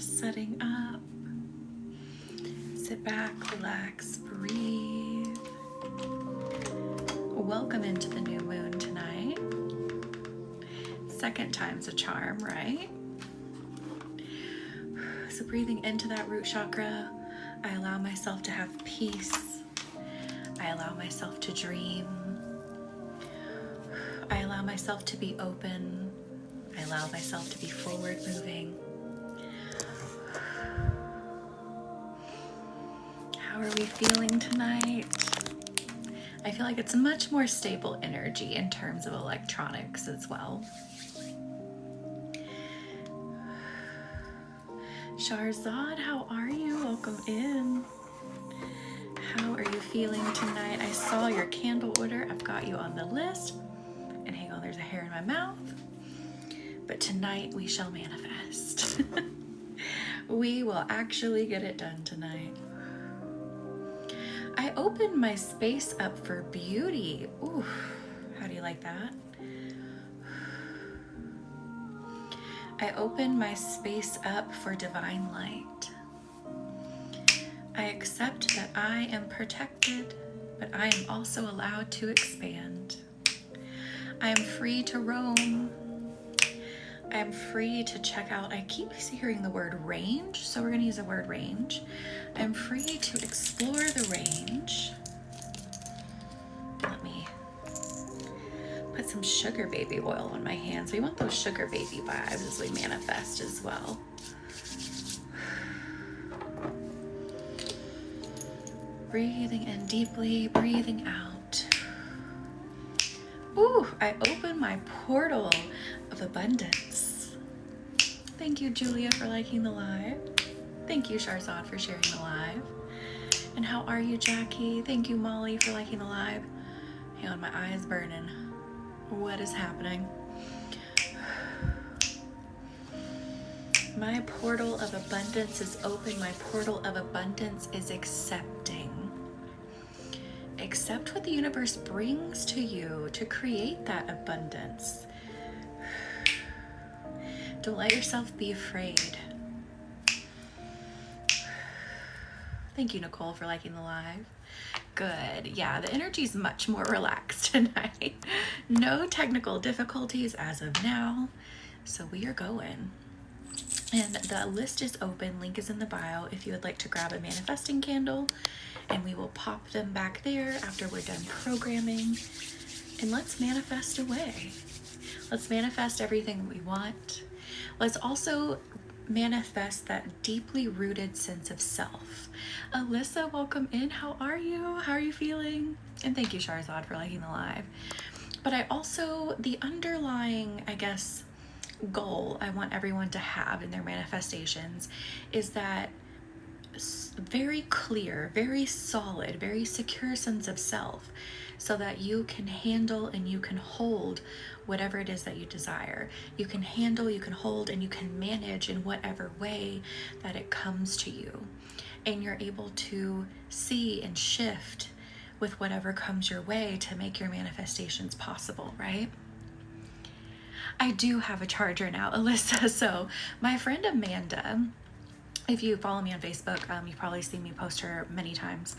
just setting up. Sit back, relax, breathe. Welcome into the new moon tonight. Second time's a charm, right? So breathing into that root chakra, I allow myself to have peace. I allow myself to dream. I allow myself to be open. I allow myself to be forward moving. How are we feeling tonight? I feel like it's a much more stable energy in terms of electronics as well. Sharzad, how are you? Welcome in. How are you feeling tonight? I saw your candle order. I've got you on the list. And hang on, there's a hair in my mouth. But tonight we shall manifest. We will actually get it done tonight. I opened my space up for beauty. Ooh, how do you like that? I open my space up for divine light. I accept that I am protected, but I am also allowed to expand. I am free to roam. I am free to check out. I keep hearing the word range, so we're going to use the word range. I'm free to explore the range. Let me put some sugar baby oil on my hands. We want those sugar baby vibes as we manifest as well. Breathing in deeply, breathing out. Ooh, I open my portal of abundance. Thank you, Julia, for liking the live. Thank you, Sharzad, for sharing the live. And how are you, Jackie? Thank you, Molly, for liking the live. Hang on, my eye is burning. What is happening? My portal of abundance is open. My portal of abundance is accepting. Accept what the universe brings to you to create that abundance. Don't let yourself be afraid. Thank you, Nicole, for liking the live. Good. Yeah, the energy's much more relaxed tonight. No technical difficulties as of now. So we are going. And the list is open. Link is in the bio if you would like to grab a manifesting candle. And we will pop them back there after we're done programming. And let's manifest away. Let's manifest everything we want. Let's also manifest that deeply rooted sense of self. Alyssa, welcome in. How are you? How are you feeling? And thank you, Sharzad, for liking the live. But I also, the underlying, I guess, goal I want everyone to have in their manifestations is that very clear, very solid, very secure sense of self, so that you can handle and you can hold whatever it is that you desire. You can handle, you can hold, and you can manage in whatever way that it comes to you. And you're able to see and shift with whatever comes your way to make your manifestations possible, right? I do have a charger now, Alyssa. So my friend Amanda, if you follow me on Facebook, you've probably seen me post her many times.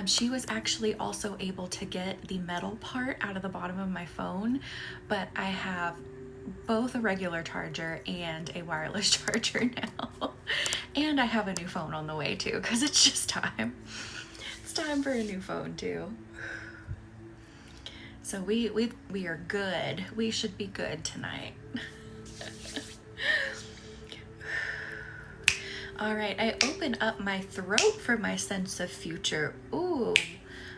She was actually also able to get the metal part out of the bottom of my phone, but I have both a regular charger and a wireless charger now. And I have a new phone on the way too, because it's just time. It's time for a new phone too. So we are good. We should be good tonight. All right, I open up my throat for my sense of future. Ooh,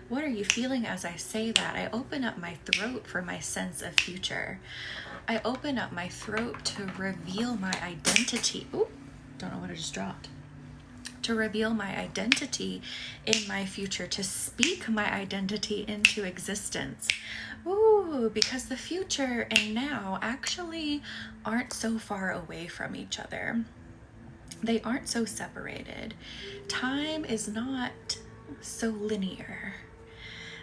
what are you feeling as I say that? I open up my throat for my sense of future. I open up my throat to reveal my identity. Ooh, don't know what I just dropped. To reveal my identity in my future, to speak my identity into existence. Ooh, because the future and now actually aren't so far away from each other. They aren't so separated. Time is not so linear.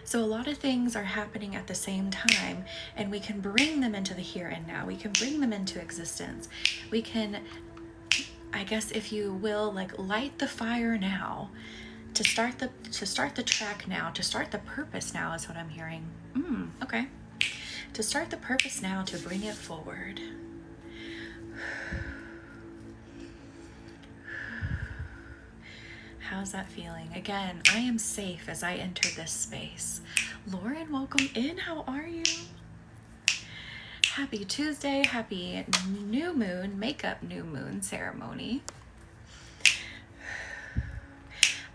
So a lot of things are happening at the same time, and we can bring them into the here and now. We can bring them into existence. We can I guess if you will, like light the fire now, to start the track now, to start the purpose now is what I'm hearing. Okay. To start the purpose now, to bring it forward. How's that feeling? Again, I am safe as I enter this space. Lauren, welcome in. How are you? Happy Tuesday. Happy new moon, makeup new moon ceremony.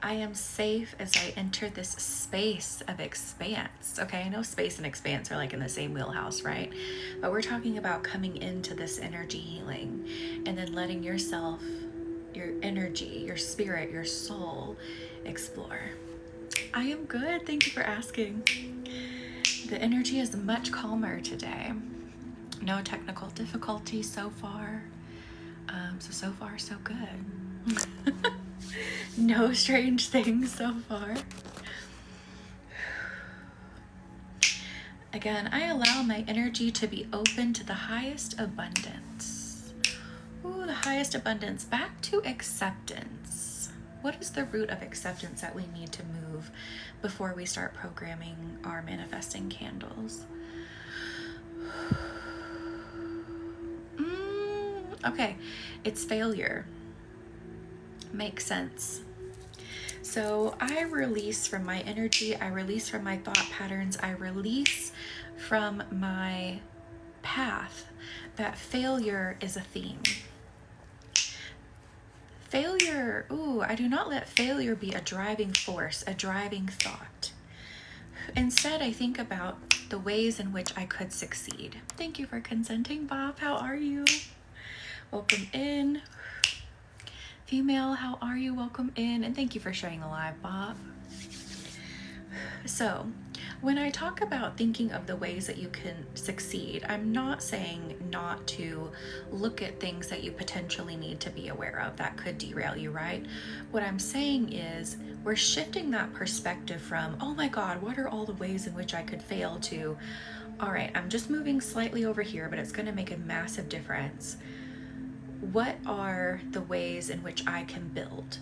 I am safe as I enter this space of expanse. Okay, I know space and expanse are like in the same wheelhouse, right? But we're talking about coming into this energy healing and then letting yourself, your energy, your spirit, your soul explore. I am good. Thank you for asking. The energy is much calmer today. No technical difficulty so far. So far, so good. No strange things so far. Again, I allow my energy to be open to the highest abundance. Ooh, the highest abundance. Back to acceptance. What is the root of acceptance that we need to move before we start programming our manifesting candles? Okay, it's failure. Makes sense. So I release from my energy, I release from my thought patterns, I release from my path that failure is a theme. Failure, I do not let failure be a driving force, a driving thought. Instead, I think about the ways in which I could succeed. Thank you for consenting, Bob. How are you? Welcome in. Female, how are you? Welcome in. And thank you for sharing the live, Bob. So, when I talk about thinking of the ways that you can succeed, I'm not saying not to look at things that you potentially need to be aware of that could derail you, right? What I'm saying is we're shifting that perspective from, oh my God, what are all the ways in which I could fail, to, all right, I'm just moving slightly over here, but it's going to make a massive difference. What are the ways in which I can build?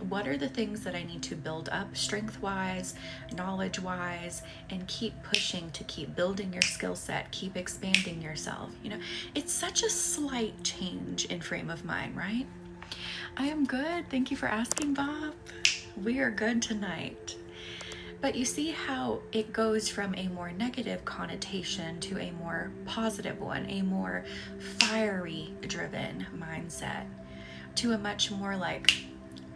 What are the things that I need to build up strength-wise, knowledge-wise, and keep pushing to keep building your skill set, keep expanding yourself? You know, it's such a slight change in frame of mind, right? I am good. Thank you for asking, Bob. We are good tonight. But you see how it goes from a more negative connotation to a more positive one, a more fiery driven mindset, to a much more like,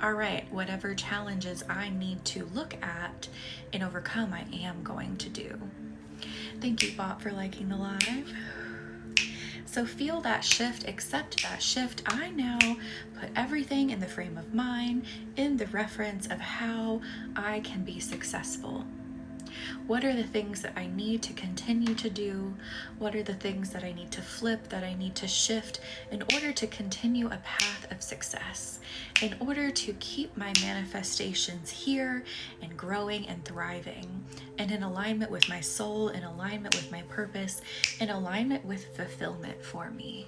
all right, whatever challenges I need to look at and overcome, I am going to do. Thank you, Bob, for liking the live. So feel that shift, accept that shift. I now put everything in the frame of mind, in the reference of how I can be successful. What are the things that I need to continue to do? What are the things that I need to flip, that I need to shift in order to continue a path of success, in order to keep my manifestations here and growing and thriving, and in alignment with my soul, in alignment with my purpose, in alignment with fulfillment for me?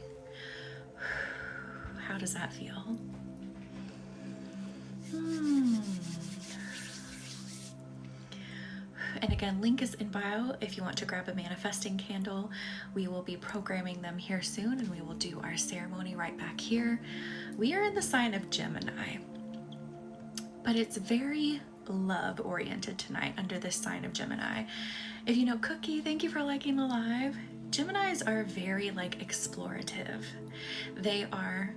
How does that feel? And again, link is in bio if you want to grab a manifesting candle. We will be programming them here soon, and we will do our ceremony right back here. We are in the sign of Gemini, but it's very love-oriented tonight under this sign of Gemini. If you know Cookie, thank you for liking the live. Geminis are very explorative. They are,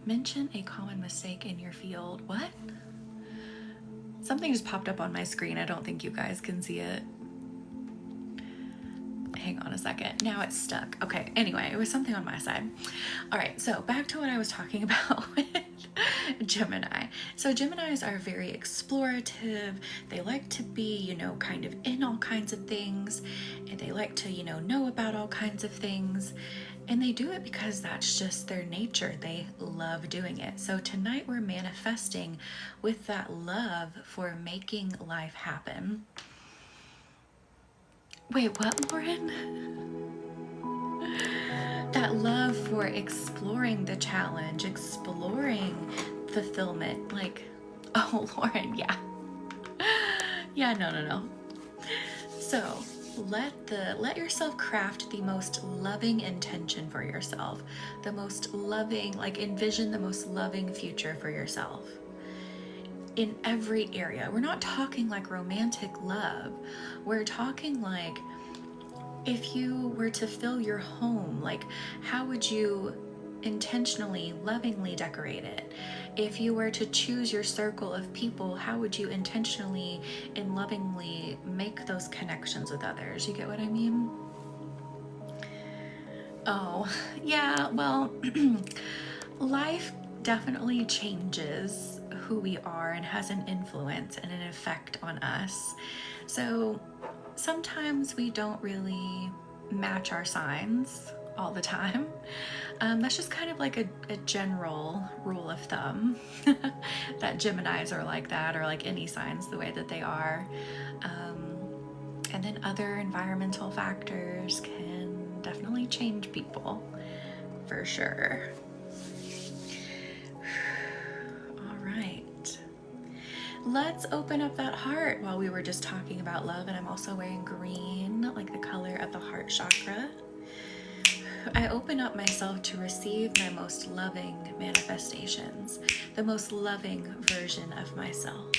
mention a common mistake in your field. What? Something just popped up on my screen. I don't think you guys can see it. Hang on a second. Now it's stuck. Okay, anyway, it was something on my side. All right, so back to what I was talking about with Gemini. So Geminis are very explorative. They like to be, kind of in all kinds of things. And they like to, know about all kinds of things. And they do it because that's just their nature. They love doing it. So tonight we're manifesting with that love for making life happen. Wait, what, Lauren? that love for exploring the challenge, exploring fulfillment. Like, oh, Lauren, yeah. Yeah, no. So let yourself craft the most loving intention for yourself, the most loving, like envision the most loving future for yourself in every area. We're not talking like romantic love. We're talking like, if you were to fill your home, like how would you intentionally, lovingly decorate it? If you were to choose your circle of people, how would you intentionally and lovingly make those connections with others? You get what I mean? Oh, yeah, well, life definitely changes who we are and has an influence and an effect on us. So sometimes we don't really match our signs all the time. That's just kind of like a general rule of thumb that Geminis are like that, or like any signs the way that they are. And then other environmental factors can definitely change people, for sure. All right. Let's open up that heart while we were just talking about love. And I'm also wearing green, like the color of the heart chakra. I open up myself to receive my most loving manifestations, the most loving version of myself.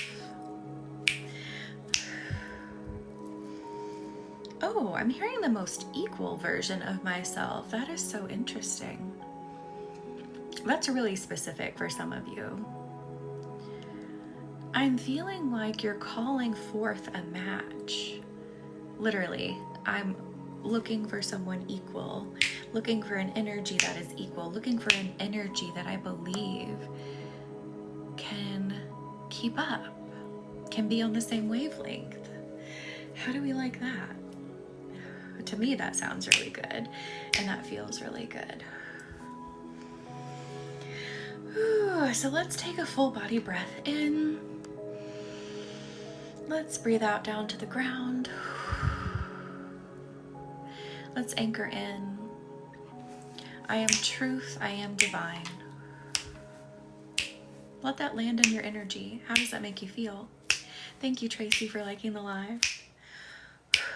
Oh, I'm hearing the most equal version of myself. That is so interesting. That's really specific for some of you. I'm feeling like you're calling forth a match. Literally, I'm looking for someone equal, looking for an energy that is equal, looking for an energy that I believe can keep up, can be on the same wavelength. How do we like that? To me, that sounds really good, and that feels really good. Whew, so let's take a full body breath in. Let's breathe out down to the ground. Let's anchor in. I am truth, I am divine. Let that land in your energy. How does that make you feel? Thank you, Tracy, for liking the live.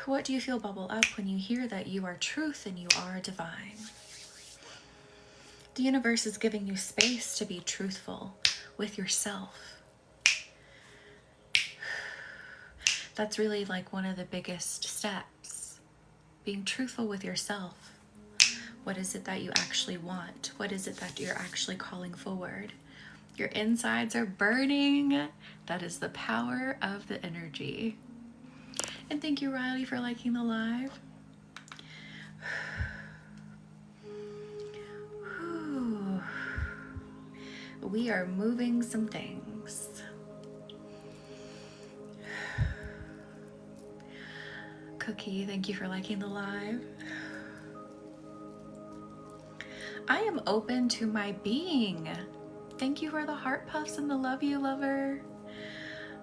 What do you feel bubble up when you hear that you are truth and you are divine? The universe is giving you space to be truthful with yourself. That's really like one of the biggest steps. Being truthful with yourself. What is it that you actually want? What is it that you're actually calling forward? Your insides are burning. That is the power of the energy. And thank you, Riley, for liking the live. Whew. We are moving some things. Cookie, thank you for liking the live. I am open to my being. Thank you for the heart puffs and the love you, lover.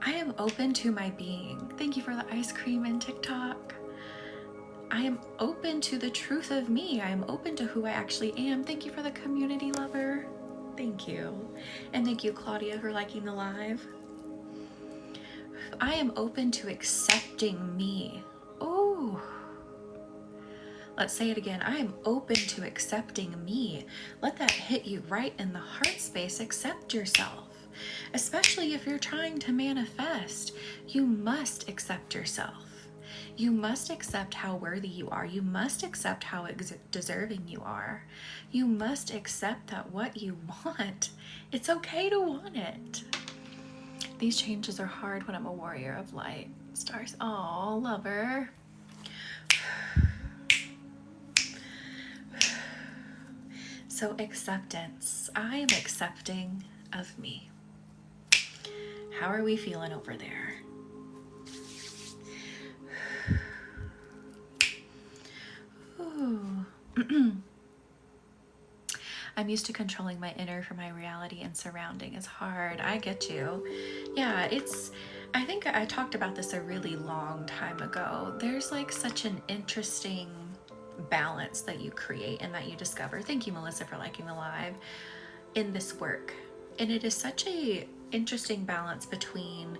I am open to my being. Thank you for the ice cream and TikTok. I am open to the truth of me. I am open to who I actually am. Thank you for the community, lover. Thank you. And thank you, Claudia, for liking the live. I am open to accepting me. Oh, let's say it again. I am open to accepting me. Let that hit you right in the heart space. Accept yourself. Especially if you're trying to manifest, you must accept yourself. You must accept how worthy you are. You must accept how deserving you are. You must accept that what you want, it's okay to want it. These changes are hard when I'm a warrior of light. Stars, oh, lover. So acceptance. I am accepting of me. How are we feeling over there? I'm used to controlling my inner for my reality, and surrounding is hard. I get you. Yeah, I think I talked about this a really long time ago. There's like such an interesting balance that you create and that you discover. Thank you, Melissa, for liking the live, in this work. And it is such a interesting balance between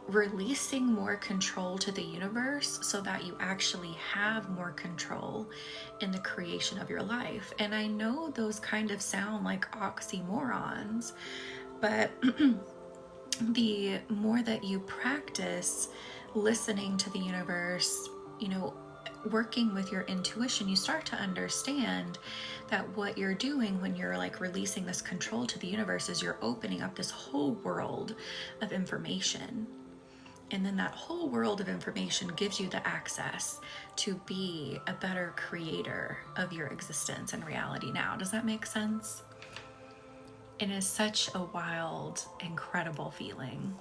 releasing more control to the universe so that you actually have more control in the creation of your life. And I know those kind of sound like oxymorons, but the more that you practice listening to the universe, you know, working with your intuition, you start to understand that what you're doing when you're like releasing this control to the universe is you're opening up this whole world of information. And then that whole world of information gives you the access to be a better creator of your existence and reality now. Does that make sense? It is such a wild, incredible feeling.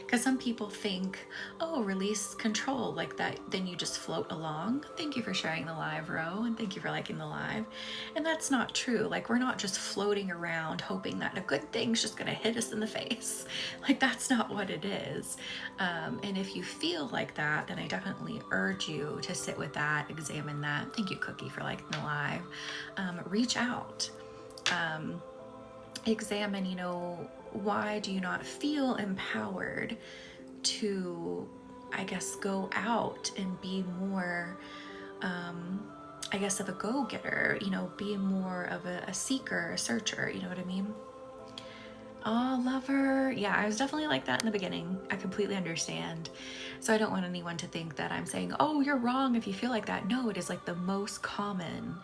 Because some people think, oh, release control like that, then you just float along. Thank you for sharing the live, Ro, and thank you for liking the live. And that's not true. Like, we're not just floating around hoping that a good thing's just gonna hit us in the face. Like, that's not what it is. And if you feel like that, then I definitely urge you to sit with that, examine that. Thank you, Cookie, for liking the live. Reach out. Examine, you know, why do you not feel empowered to, I guess, go out and be more, I guess, of a go-getter, you know, be more of a seeker, a searcher, you know what I mean? Oh, lover. Yeah, I was definitely like that in the beginning. I completely understand. So I don't want anyone to think that I'm saying, oh, you're wrong if you feel like that. No, it is like the most common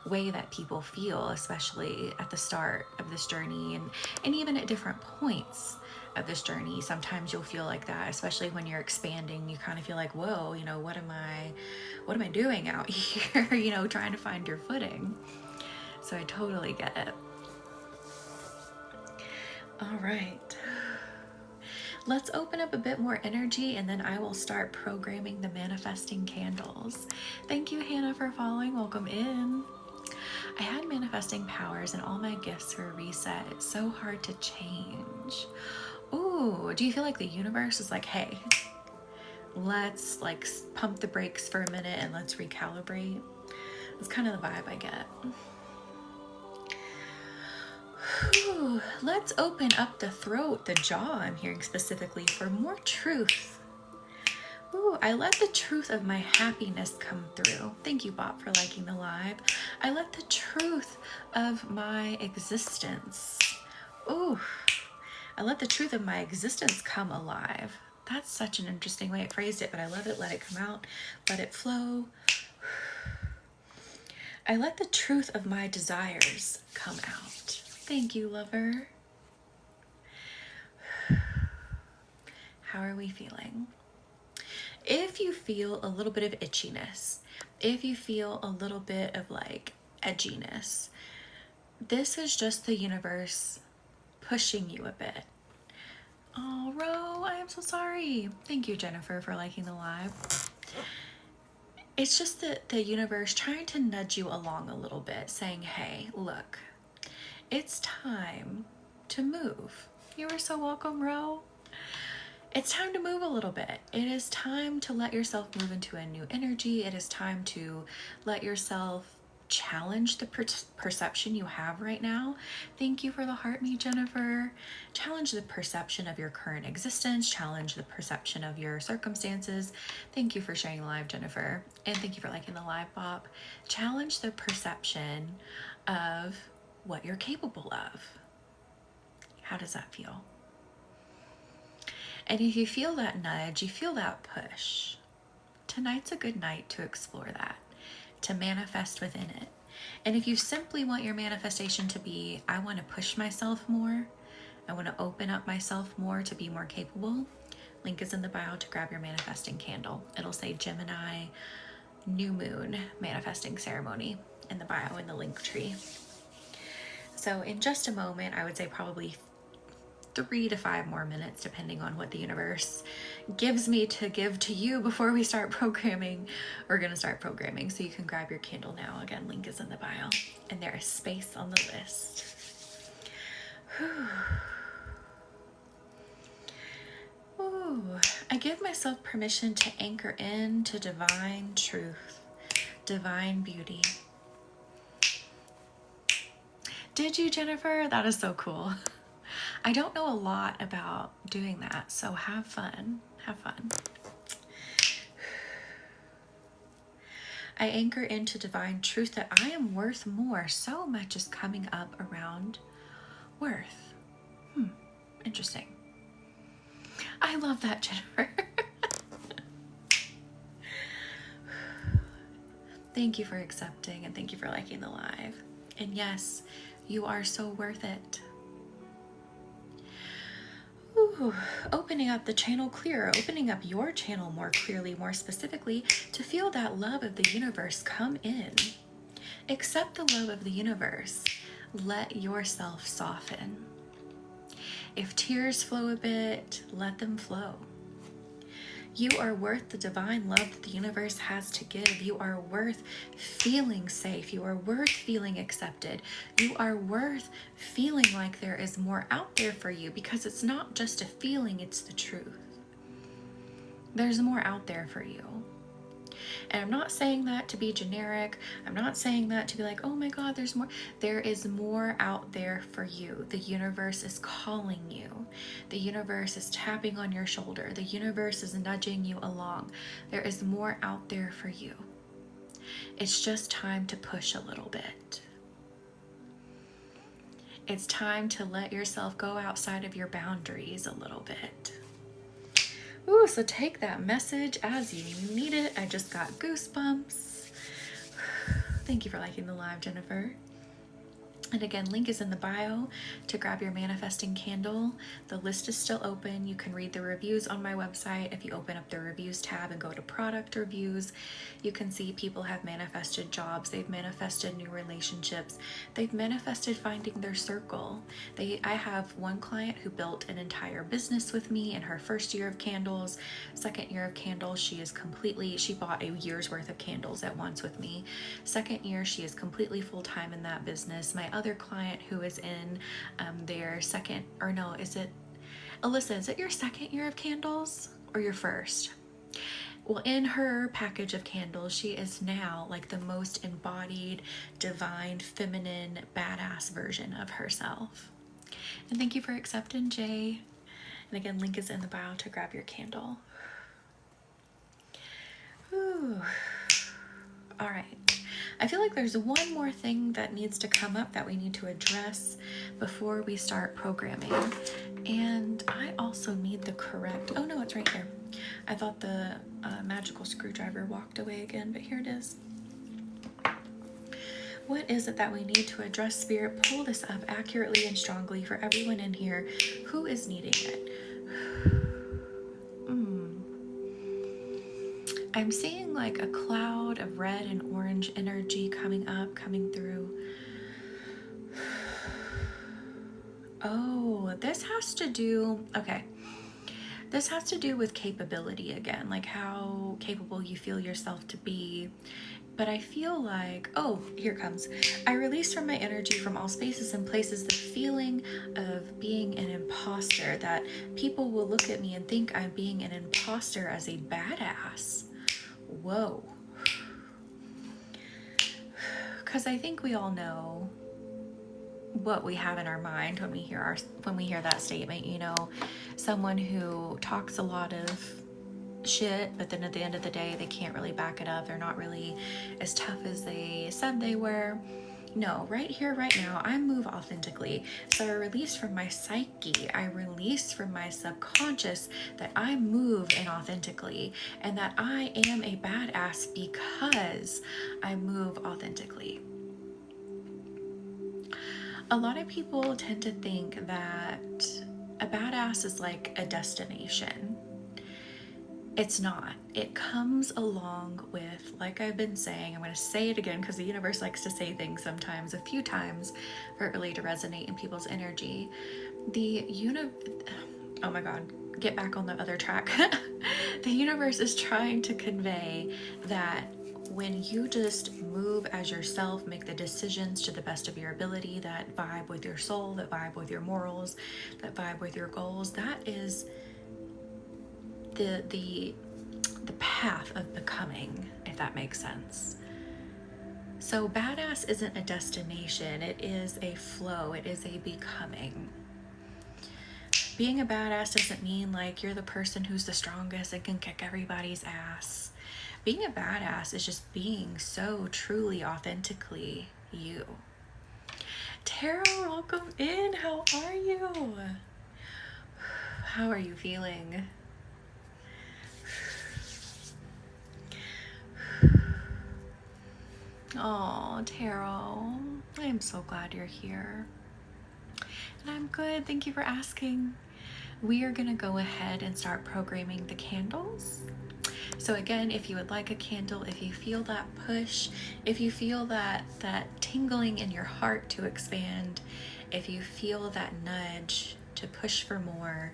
way that people feel, especially at the start of this journey, and even at different points of this journey. Sometimes you'll feel like that, especially when you're expanding. You kind of feel like, whoa, you know, what am I doing out here? You know, trying to find your footing. So I totally get it. All right, let's open up a bit more energy, and then I will start programming the manifesting candles. Thank you, Hannah, for following. Welcome in. I had manifesting powers and all my gifts were reset. It's so hard to change. Ooh, do you feel like the universe is like, hey, let's like pump the brakes for a minute and let's recalibrate? That's kind of the vibe I get. Whew. Let's open up the throat, the jaw, I'm hearing specifically, for more truth. Ooh, I let the truth of my happiness come through. Thank you, Bob, for liking the live. I let the truth of my existence. Ooh, I let the truth of my existence come alive. That's such an interesting way it phrased it, but I love it. Let it come out, let it flow. I let the truth of my desires come out. Thank you, lover. How are we feeling? If you feel a little bit of itchiness, if you feel a little bit of like edginess, this is just the universe pushing you a bit. Oh, Ro, I am so sorry. Thank you, Jennifer, for liking the live. It's just the universe trying to nudge you along a little bit, saying, hey, look, it's time to move. You are so welcome, Ro. It's time to move a little bit. It is time to let yourself move into a new energy. It is time to let yourself challenge the perception you have right now. Thank you for the heart, me, Jennifer. Challenge the perception of your current existence. Challenge the perception of your circumstances. Thank you for sharing live, Jennifer. And thank you for liking the live, Bob. Challenge the perception of what you're capable of. How does that feel? And if you feel that nudge, you feel that push, tonight's a good night to explore that, to manifest within it. And if you simply want your manifestation to be, I want to push myself more, I want to open up myself more to be more capable, link is in the bio to grab your manifesting candle. It'll say Gemini New Moon Manifesting Ceremony in the bio in the link tree. So in just a moment, I would say probably 3 to 5 more minutes, depending on what the universe gives me to give to you before we start programming. We're going to start programming, so you can grab your candle now. Again, link is in the bio, and there is space on the list. Whew. Ooh. give myself permission to anchor into divine truth, divine beauty. Did you, Jennifer? That is so cool. I don't know a lot about doing that, so have fun. Have fun. I anchor into divine truth that I am worth more. So much is coming up around worth. Interesting. I love that, Jennifer. Thank you for accepting, and thank you for liking the live. And yes, you are so worth it. Ooh, opening up the channel clearer, opening up your channel more clearly, more specifically, to feel that love of the universe come in. Accept the love of the universe. Let yourself soften. If tears flow a bit, let them flow. You are worth the divine love that the universe has to give. You are worth feeling safe. You are worth feeling accepted. You are worth feeling like there is more out there for you, because it's not just a feeling, it's the truth. There's more out there for you. And I'm not saying that to be generic. I'm not saying that to be like, oh my God, there's more. There is more out there for you. The universe is calling you. The universe is tapping on your shoulder. The universe is nudging you along. There is more out there for you. It's just time to push a little bit. It's time to let yourself go outside of your boundaries a little bit. Ooh, so take that message as you need it. I just got goosebumps. Thank you for liking the live, Jennifer. And again, link is in the bio to grab your manifesting candle. The list is still open. You can read the reviews on my website. If you open up the reviews tab and go to product reviews, you can see people have manifested jobs. They've manifested new relationships. They've manifested finding their circle. I have one client who built an entire business with me in her first year of candles. Second year of candles, she bought a year's worth of candles at once with me. Second year, she is completely full-time in that business. My other client who is in their second, or no, is it, Alyssa, is it your second year of candles or your first? Well, in her package of candles, she is now like the most embodied, divine, feminine, badass version of herself. And thank you for accepting, Jay. And again, link is in the bio to grab your candle. Ooh. All right. I feel like there's one more thing that needs to come up that we need to address before we start programming. And I also need the correct, oh no, it's right here. I thought the magical screwdriver walked away again, but here it is. What is it that we need to address, Spirit? Pull this up accurately and strongly for everyone in here who is needing it. I'm seeing like a cloud of red and orange energy coming up, coming through. Oh, this has to do, okay. This has to do with capability again, like how capable you feel yourself to be. But I feel like, oh, here it comes. I release from my energy from all spaces and places the feeling of being an imposter, that people will look at me and think I'm being an imposter as a badass. Whoa. Because I think we all know what we have in our mind when we hear that statement, you know, someone who talks a lot of shit, but then at the end of the day, they can't really back it up. They're not really as tough as they said they were. No, right here, right now, I move authentically. So I release from my psyche, I release from my subconscious that I move inauthentically and that I am a badass because I move authentically. A lot of people tend to think that a badass is like a destination. It's not. It comes along with, like I've been saying, I'm going to say it again because the universe likes to say things sometimes, a few times, for it really to resonate in people's energy. Oh my God, get back on the other track. The universe is trying to convey that when you just move as yourself, make the decisions to the best of your ability, that vibe with your soul, that vibe with your morals, that vibe with your goals, that is the path of becoming, if that makes sense. So badass isn't a destination, it is a flow, it is a becoming. Being a badass doesn't mean like you're the person who's the strongest and can kick everybody's ass. Being a badass is just being so truly, authentically you. Tara, welcome in. How are you? How are you feeling? Oh, Taro, I am so glad you're here. And I'm good, thank you for asking. We are gonna go ahead and start programming the candles. So again, if you would like a candle, if you feel that push, if you feel that tingling in your heart to expand, if you feel that nudge to push for more,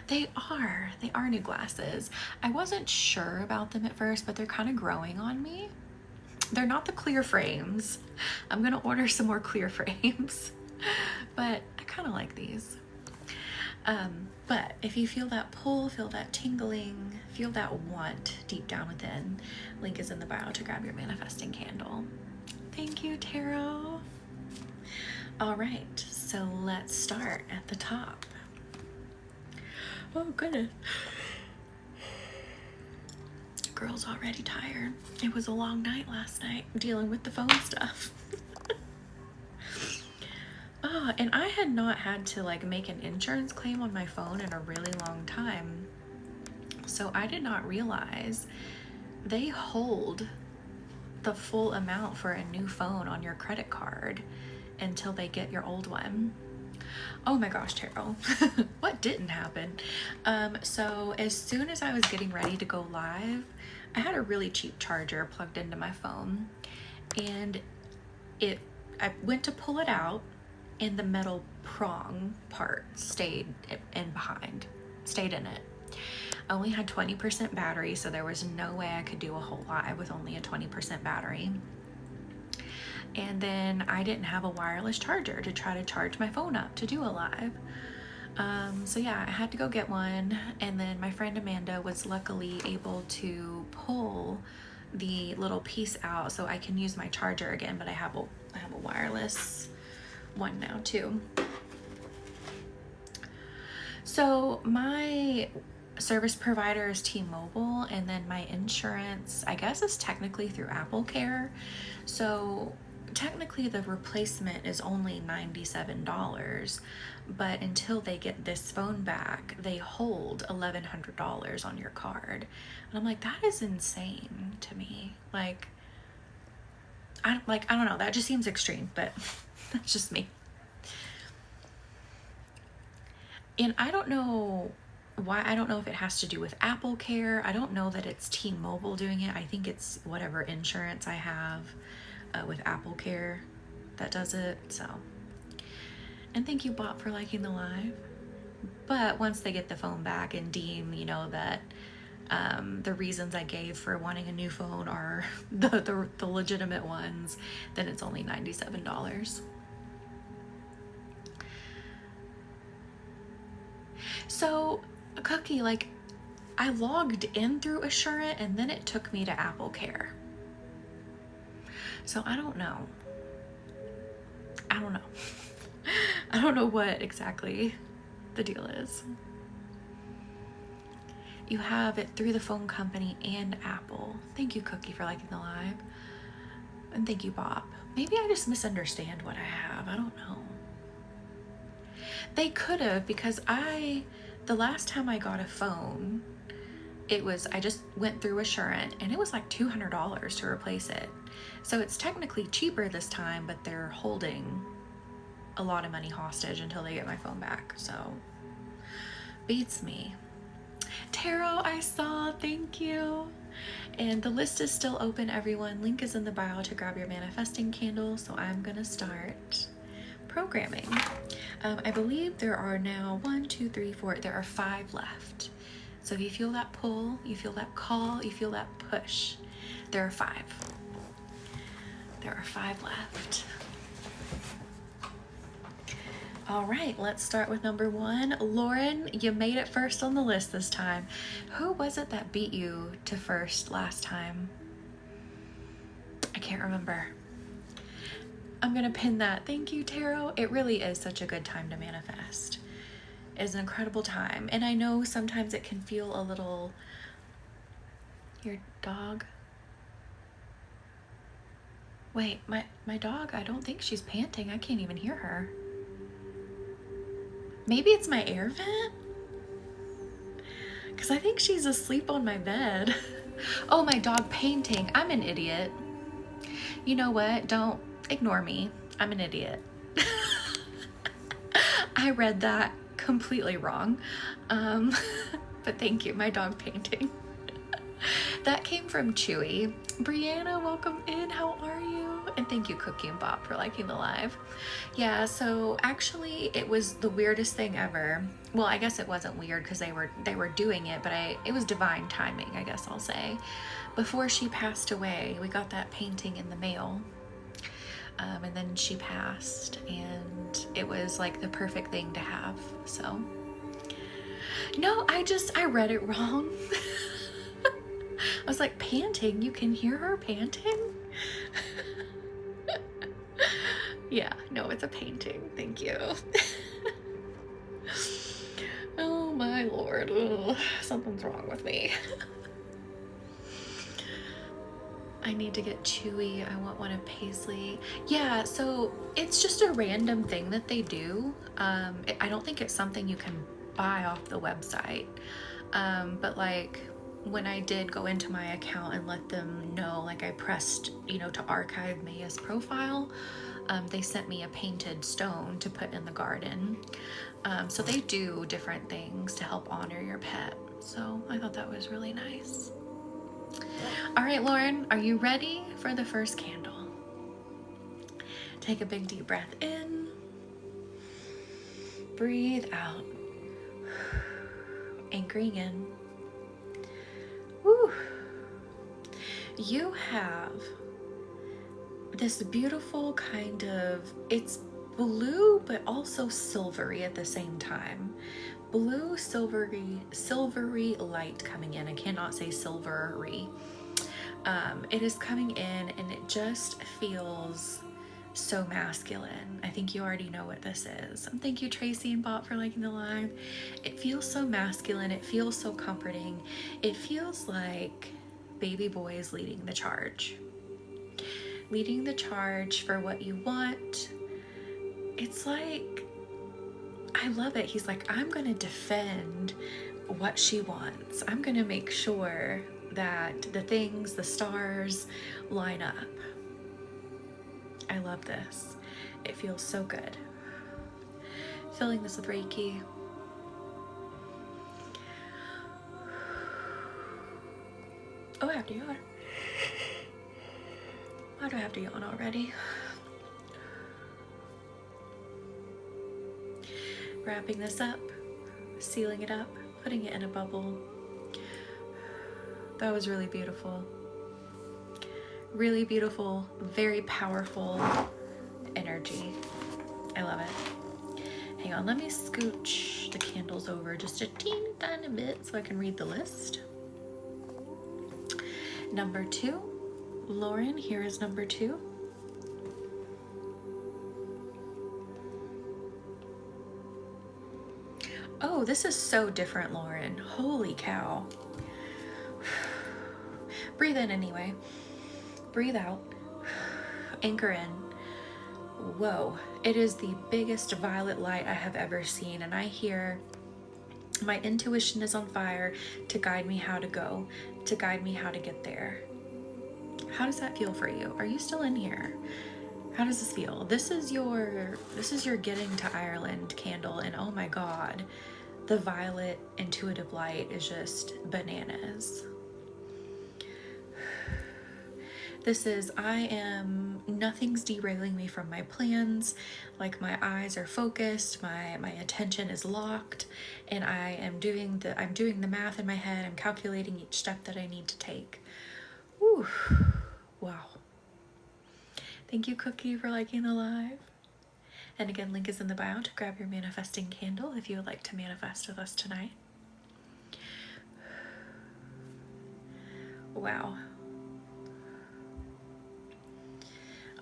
they are new glasses. I wasn't sure about them at first, but they're kind of growing on me. They're not the clear frames. I'm gonna order some more clear frames, but I kind of like these. But if you feel that pull, feel that tingling, feel that want deep down within, link is in the bio to grab your manifesting candle. Thank you, Tarot. All right, so let's start at the top. Oh goodness. Girl's already tired. It was a long night last night dealing with the phone stuff. Oh, and I had not had to like make an insurance claim on my phone in a really long time. So I did not realize they hold the full amount for a new phone on your credit card until they get your old one. Oh my gosh, Terrell, what didn't happen? So as soon as I was getting ready to go live, I had a really cheap charger plugged into my phone, and I went to pull it out, and the metal prong part stayed in it. I only had 20% battery, so there was no way I could do a whole live with only a 20% battery. And then I didn't have a wireless charger to try to charge my phone up to do a live. So yeah, I had to go get one. And then my friend Amanda was luckily able to pull the little piece out so I can use my charger again, but I have a wireless one now too. So my service provider is T-Mobile, and then my insurance, I guess, is technically through Apple Care. So technically the replacement is only $97, but until they get this phone back, they hold $1,100 on your card. And I'm like, that is insane to me. I don't know, that just seems extreme, but that's just me. And I don't know why. I don't know if it has to do with Apple Care. I don't know that it's T-Mobile doing it. I think it's whatever insurance I have with Apple Care that does it. So, and thank you, Bot, for liking the live. But once they get the phone back and deem, that the reasons I gave for wanting a new phone are the legitimate ones, then it's only $97. So, Cookie, I logged in through Assurant and then it took me to Apple Care. So I don't know. I don't know what exactly the deal is. You have it through the phone company and Apple. Thank you, Cookie, for liking the live. And thank you, Bob. Maybe I just misunderstand what I have. I don't know. They could have, because the last time I got a phone, I just went through Assurant and it was like $200 to replace it. So it's technically cheaper this time, but they're holding a lot of money hostage until they get my phone back. So beats me. Tarot, I saw, thank you. And the list is still open, everyone. Link is in the bio to grab your manifesting candle. So I'm gonna start programming. I believe there are now 1, 2, 3, 4, there are 5 left. So if you feel that pull, you feel that call, you feel that push, there are 5. There are 5 left. All right, let's start with number 1. Lauren, you made it first on the list this time. Who was it that beat you to first last time? I can't remember. I'm gonna pin that. Thank you, Tarot. It really is such a good time to manifest. It is an incredible time. And I know sometimes it can feel a little... Your dog? Wait, my dog, I don't think she's panting. I can't even hear her. Maybe it's my air vent? Because I think she's asleep on my bed. Oh, my dog painting. I'm an idiot. You know what? Don't ignore me. I'm an idiot. I read that completely wrong. But thank you, my dog painting. That came from Chewy. Brianna, welcome in. How are you? And thank you, Cookie and Bob, for liking the live. Yeah, so actually it was the weirdest thing ever. Well, I guess it wasn't weird because they were doing it, but it was divine timing, I guess I'll say. Before she passed away, we got that painting in the mail. And then she passed, and it was like the perfect thing to have. So no, I read it wrong. I was like, panting? You can hear her panting? Yeah, no, it's a painting. Thank you. Oh my Lord. Ugh, something's wrong with me. I need to get Chewy. I want one of Paisley. Yeah, so it's just a random thing that they do. I don't think it's something you can buy off the website. But like, when I did go into my account and let them know, like I pressed, to archive Maya's profile, they sent me a painted stone to put in the garden. So they do different things to help honor your pet. So I thought that was really nice. All right, Lauren, are you ready for the first candle? Take a big deep breath in. Breathe out. Anchoring in. Woo. You have this beautiful kind of, it's blue but also silvery at the same time. Blue, silvery light coming in. I cannot say silvery. It is coming in and it just feels so masculine. I think you already know what this is. And thank you, Tracy and Bot, for liking the live. It feels so masculine. It feels so comforting. It feels like baby boy is leading the charge. Leading the charge for what you want. It's like, I love it. He's like, I'm going to defend what she wants. I'm going to make sure that the stars line up. I love this. It feels so good. Filling this with Reiki. Oh, I have to yawn. Why do I have to yawn already? Wrapping this up, sealing it up, putting it in a bubble. That was really beautiful. Really beautiful, very powerful energy. I love it. Hang on, let me scooch the candles over just a teeny tiny bit so I can read the list. Number 2. Lauren, here is number 2. Oh, this is so different, Lauren. Holy cow. Breathe in anyway. Breathe out. Anchor in. Whoa. It is the biggest violet light I have ever seen, and I hear my intuition is on fire to guide me how to go, to guide me how to get there. How does that feel for you? Are you still in here? How does this feel? This is your getting to Ireland candle, and oh my God, the violet intuitive light is just bananas. This is, nothing's derailing me from my plans. Like my eyes are focused, my attention is locked, and I'm doing the math in my head. I'm calculating each step that I need to take. Whew. Wow. Thank you, Cookie, for liking the live. And again, link is in the bio to grab your manifesting candle if you would like to manifest with us tonight. Wow.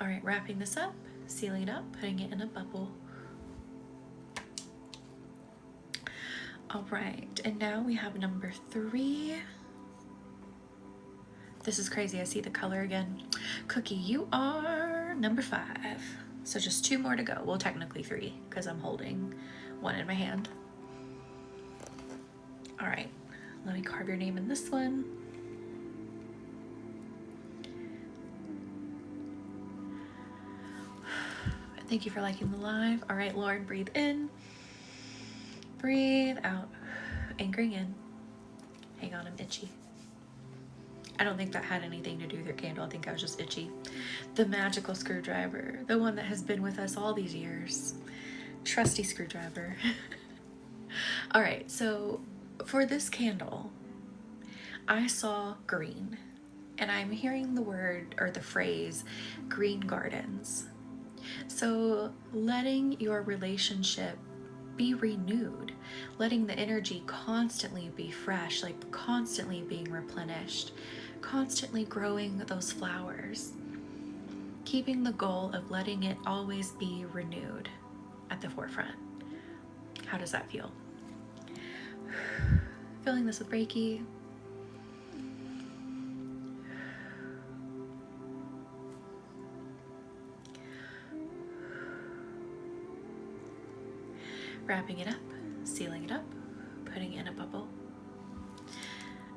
All right, wrapping this up, sealing it up, putting it in a bubble. All right, and now we have number 3. This is crazy, I see the color again. Cookie, you are number 5. So just 2 more to go. Well, technically 3, because I'm holding 1 in my hand. All right, let me carve your name in this one. Thank you for liking the live. All right, Lauren, breathe in. Breathe out. Anchoring in. Hang on, I'm itchy. I don't think that had anything to do with your candle. I think I was just itchy. The magical screwdriver. The one that has been with us all these years. Trusty screwdriver. All right, so for this candle, I saw green. And I'm hearing the word or the phrase green gardens. So letting your relationship be renewed, letting the energy constantly be fresh, like constantly being replenished, constantly growing those flowers, keeping the goal of letting it always be renewed at the forefront. How does that feel? Filling this with Reiki. Wrapping it up, sealing it up, putting it in a bubble.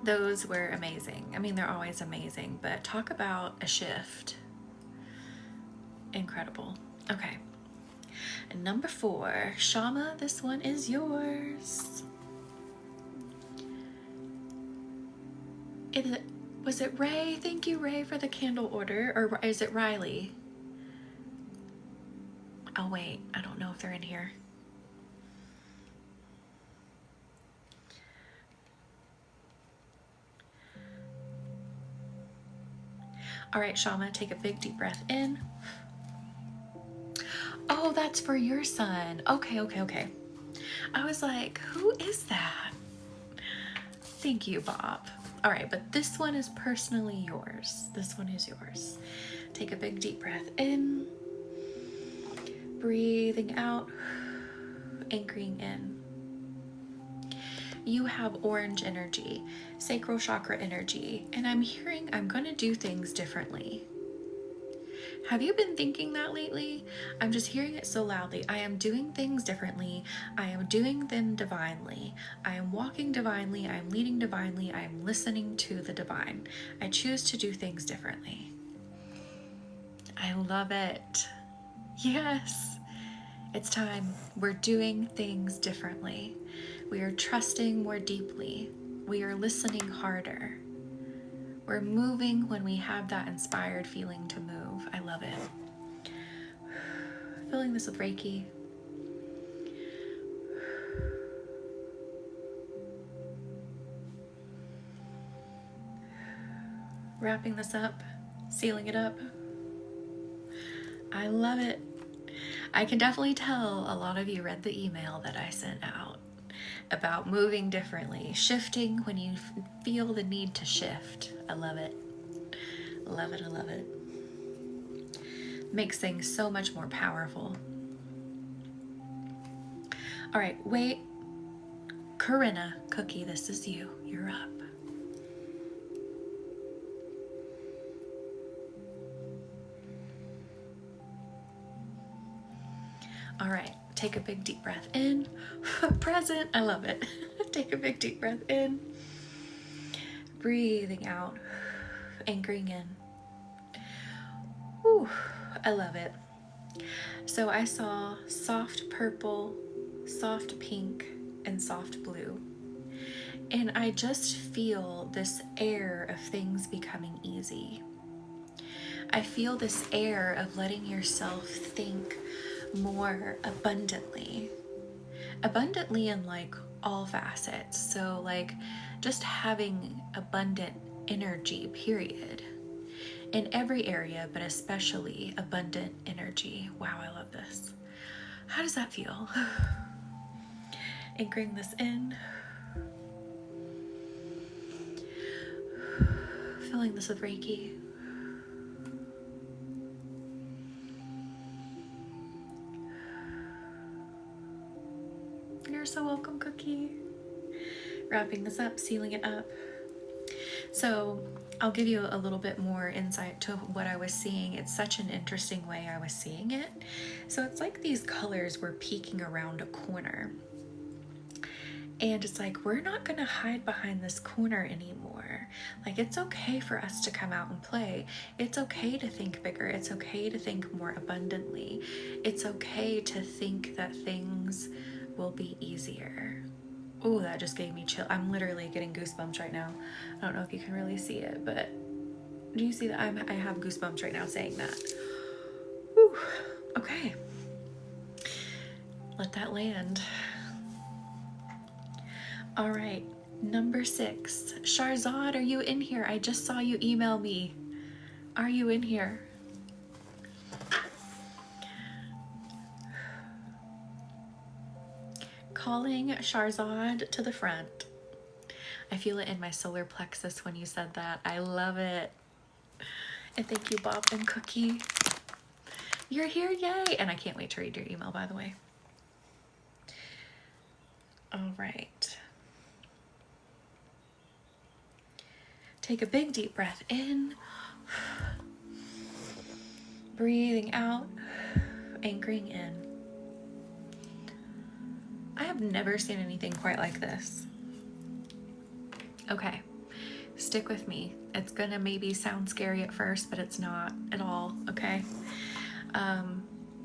Those were amazing. I mean, they're always amazing, but talk about a shift. Incredible. Okay. And number 4, Shama, this one is yours. Was it Ray? Thank you, Ray, for the candle order. Or is it Riley? Oh, wait. I don't know if they're in here. All right, Shama, take a big deep breath in. Oh, that's for your son. Okay, okay, okay. I was like, who is that? Thank you, Bob. All right, but this one is personally yours. This one is yours. Take a big deep breath in. Breathing out. Anchoring in. You have orange energy, sacral chakra energy, and I'm hearing I'm going to do things differently. Have you been thinking that lately? I'm just hearing it so loudly. I am doing things differently. I am doing them divinely. I am walking divinely. I am leading divinely. I am listening to the divine. I choose to do things differently. I love it. Yes, it's time. We're doing things differently. We are trusting more deeply. We are listening harder. We're moving when we have that inspired feeling to move. I love it. Filling this with Reiki. Wrapping this up, sealing it up. I love it. I can definitely tell a lot of you read the email that I sent out about moving differently, shifting when you feel the need to shift. I love it. Love it, I love it. Makes things so much more powerful. All right, wait. Corinna, Cookie, this is you. You're up. All right, take a big deep breath in. Present, I love it. Take a big deep breath in. Breathing out, anchoring in. Whew, I love it. So I saw soft purple, soft pink, and soft blue. And I just feel this air of things becoming easy. I feel this air of letting yourself think more abundantly in like all facets. So like just having abundant energy, period, in every area, but especially abundant energy. Wow, I love this. How does that feel? Anchoring this in. Filling this with Reiki. You're so welcome, Cookie. Wrapping this up, sealing it up. So I'll give you a little bit more insight to what I was seeing. It's such an interesting way I was seeing it. So it's like these colors were peeking around a corner. And it's like, we're not gonna hide behind this corner anymore. Like, it's okay for us to come out and play. It's okay to think bigger. It's okay to think more abundantly. It's okay to think that things will be easier. Oh, that just gave me chill. I'm literally getting goosebumps right now. I don't know if you can really see it, but do you see that I have goosebumps right now saying that? Whew. Okay. Let that land. All right, number 6. Sharzad, are you in here? I just saw you email me. Are you in here? Calling Sharzad to the front. I feel it in my solar plexus when you said that. I love it. And thank you, Bob and Cookie. You're here, yay! And I can't wait to read your email, by the way. All right. Take a big deep breath in, breathing out, anchoring in. I have never seen anything quite like this. Okay, stick with me. It's gonna maybe sound scary at first, but it's not at all, okay?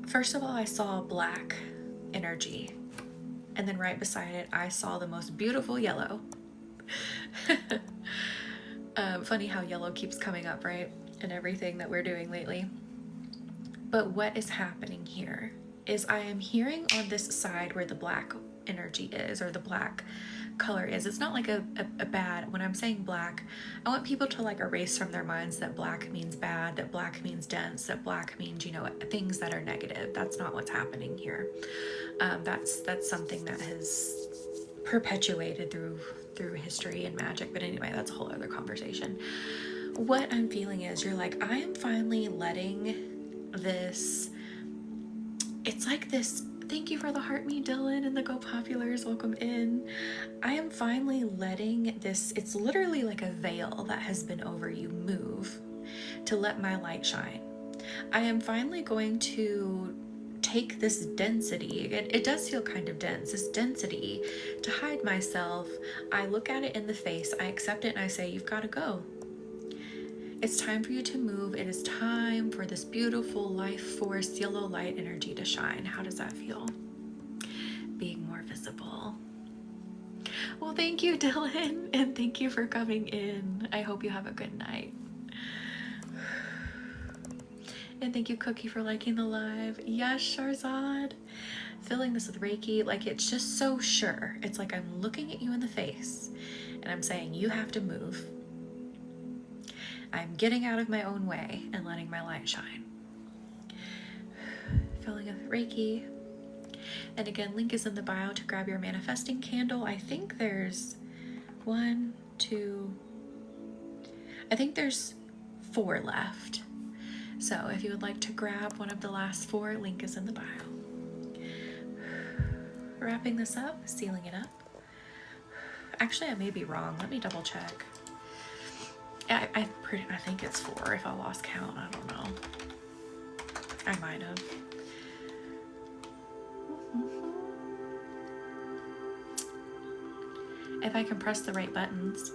First of all, I saw black energy, and then right beside it, I saw the most beautiful yellow. Funny how yellow keeps coming up, right? In everything that we're doing lately. But what is happening here is I am hearing on this side where the black energy is, or the black color is. It's not like a bad, when I'm saying black, I want people to like erase from their minds that black means bad, that black means dense, that black means, you know, things that are negative. That's not what's happening here. That's something that has perpetuated through history and magic, but anyway, that's a whole other conversation. What I'm feeling is you're like, I am finally letting this, it's like this, thank you for the heart me Dylan and the Go Populars, welcome in. I am finally letting this, it's literally like a veil that has been over you, move to let my light shine. I am finally going to take this density, it does feel kind of dense, this density to hide myself. I look at it in the face, I accept it, and I say, you've got to go. It's time for you to move. It is time for this beautiful life force, yellow light energy to shine. How does that feel? Being more visible. Well, thank you, Dylan, and thank you for coming in. I hope you have a good night. And thank you, Cookie, for liking the live. Yes, Sharzad. Filling this with Reiki, like it's just so sure. It's like I'm looking at you in the face and I'm saying, you have to move. I'm getting out of my own way and letting my light shine. Filling it with Reiki. And again, link is in the bio to grab your manifesting candle. I think there's 1, 2, I think there's 4 left. So if you would like to grab one of the last 4, link is in the bio. Wrapping this up, sealing it up. Actually, I may be wrong. Let me double check. I think it's 4 if I lost count. I don't know. I might have. If I can press the right buttons.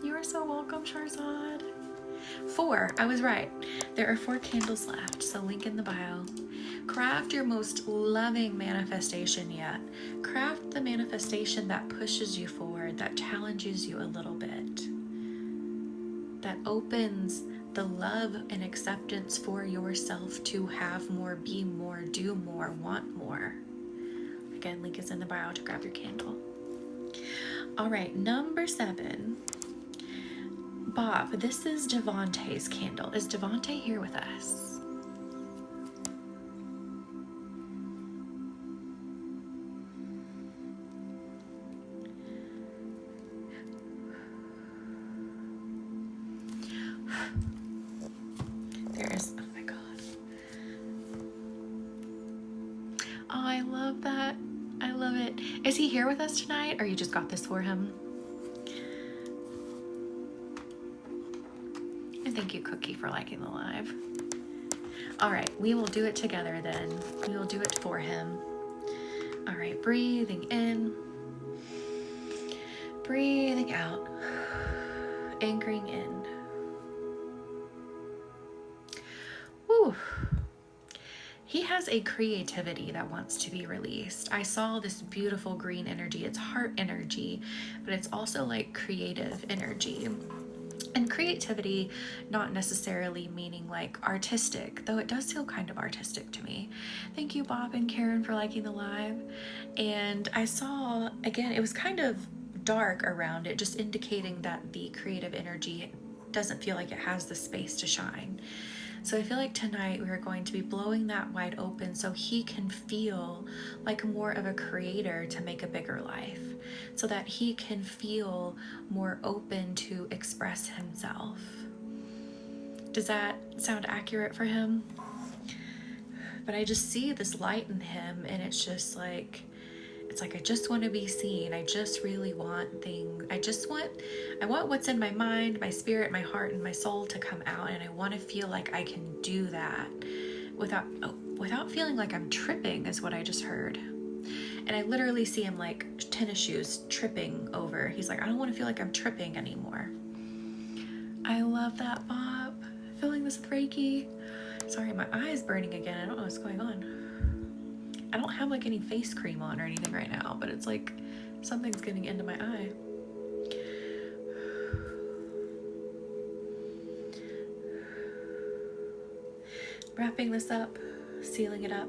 You are so welcome, Sharzad. 4, I was right. There are 4 candles left, so link in the bio. Craft your most loving manifestation yet. Craft the manifestation that pushes you forward, that challenges you a little bit, that opens the love and acceptance for yourself to have more, be more, do more, want more. Again, link is in the bio to grab your candle. All right, number 7. Bob, this is Devontae's candle. Is Devontae here with us? Is he here with us tonight, or you just got this for him? And thank you, Cookie, for liking the live. All right, we will do it together then. We will do it for him. All right, breathing in, breathing out, anchoring in. Woo. He has a creativity that wants to be released. I saw this beautiful green energy. It's heart energy, but it's also like creative energy. And creativity, not necessarily meaning like artistic, though it does feel kind of artistic to me. Thank you, Bob and Karen, for liking the live. And I saw, again, it was kind of dark around it, just indicating that the creative energy doesn't feel like it has the space to shine. So I feel like tonight we are going to be blowing that wide open so he can feel like more of a creator to make a bigger life, so that he can feel more open to express himself. Does that sound accurate for him? But I just see this light in him, and it's just like, it's like, I just want to be seen. I just really want things. I want what's in my mind, my spirit, my heart, and my soul to come out. And I want to feel like I can do that without feeling like I'm tripping, is what I just heard. And I literally see him like tennis shoes tripping over. He's like, I don't want to feel like I'm tripping anymore. I love that, Bob. Feeling this with Reiki. Sorry, my eye is burning again. I don't know what's going on. I don't have like any face cream on or anything right now, but it's like something's getting into my eye. Wrapping this up, sealing it up.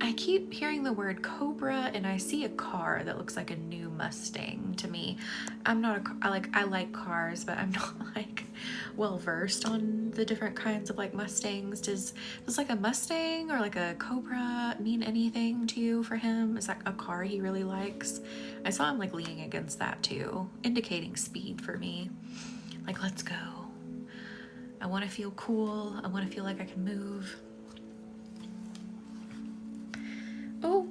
I keep hearing the word cobra, and I see a car that looks like a new Mustang to me. I like cars, but I'm not like well versed on the different kinds of like Mustangs. Does like a Mustang or like a Cobra mean anything to you for him? Is that a car he really likes? I saw him like leaning against that too, indicating speed for me. Like, let's go. I want to feel cool. I want to feel like I can move. Oh,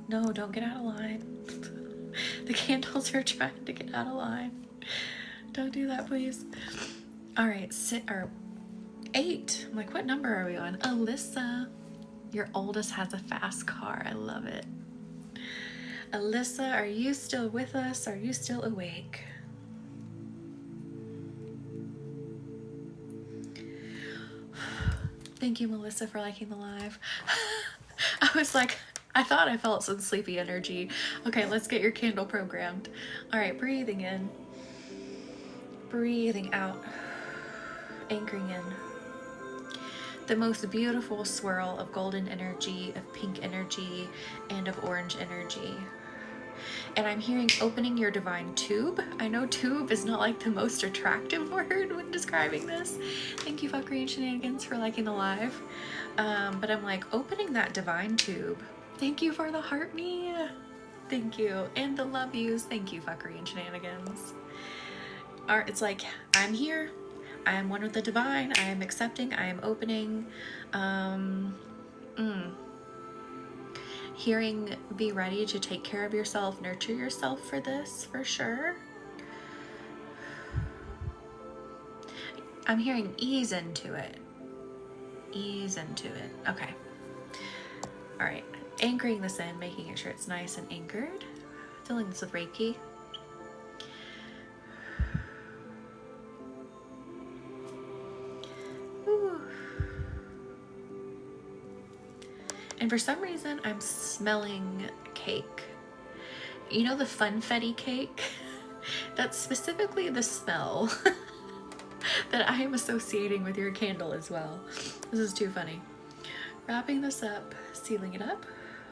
no, don't get out of line. The candles are trying to get out of line. Don't do that, please. All right, 8. I'm like, what number are we on? Alyssa, your oldest has a fast car. I love it. Alyssa, are you still with us? Are you still awake? Thank you, Melissa, for liking the live. I was like, I thought I felt some sleepy energy. Okay, let's get your candle programmed. All right, breathing in, breathing out, anchoring in. The most beautiful swirl of golden energy, of pink energy, and of orange energy. And I'm hearing opening your divine tube. I know tube is not like the most attractive word when describing this. Thank you, Fuckery and Shenanigans, for liking the live. But I'm like, opening that divine tube. Thank you for the heart me. Thank you. And the love yous. Thank you, Fuckery and Shenanigans. It's like, I'm here. I am one with the divine. I am accepting. I am opening. Hearing, be ready to take care of yourself, nurture yourself for this, for sure. I'm hearing ease into it. Ease into it. Okay. All right. Anchoring this in, making sure it's nice and anchored. Filling this with Reiki. Ooh. And for some reason, I'm smelling cake. You know the funfetti cake? That's specifically the smell that I am associating with your candle as well. This is too funny. Wrapping this up, sealing it up,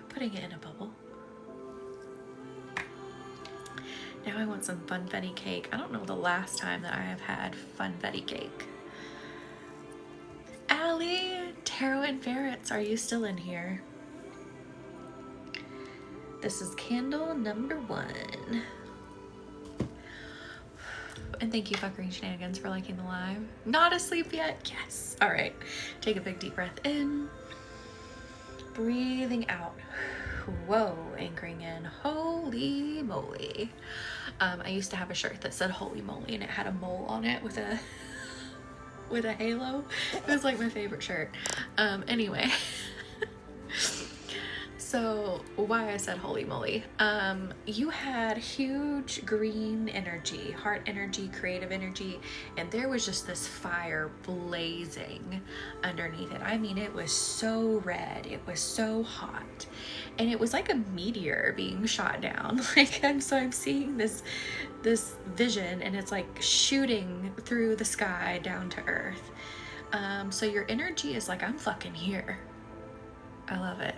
putting it in a bubble. Now I want some funfetti cake. I don't know the last time that I have had funfetti cake. Allie, Tarot and Ferrets, are you still in here? This is candle number 1. And thank you, Fuckery and Shenanigans, for liking the live. Not asleep yet? Yes. All right. Take a big deep breath in. Breathing out. Whoa, anchoring in. Holy moly. I used to have a shirt that said holy moly, and it had a mole on it with a halo. It was like my favorite shirt. Anyway. So why I said holy moly, you had huge green energy, heart energy, creative energy, and there was just this fire blazing underneath it. I mean, it was so red, it was so hot, and it was like a meteor being shot down. Like, and so I'm seeing this vision, and it's like shooting through the sky down to earth. So your energy is like, I'm fucking here. I love it.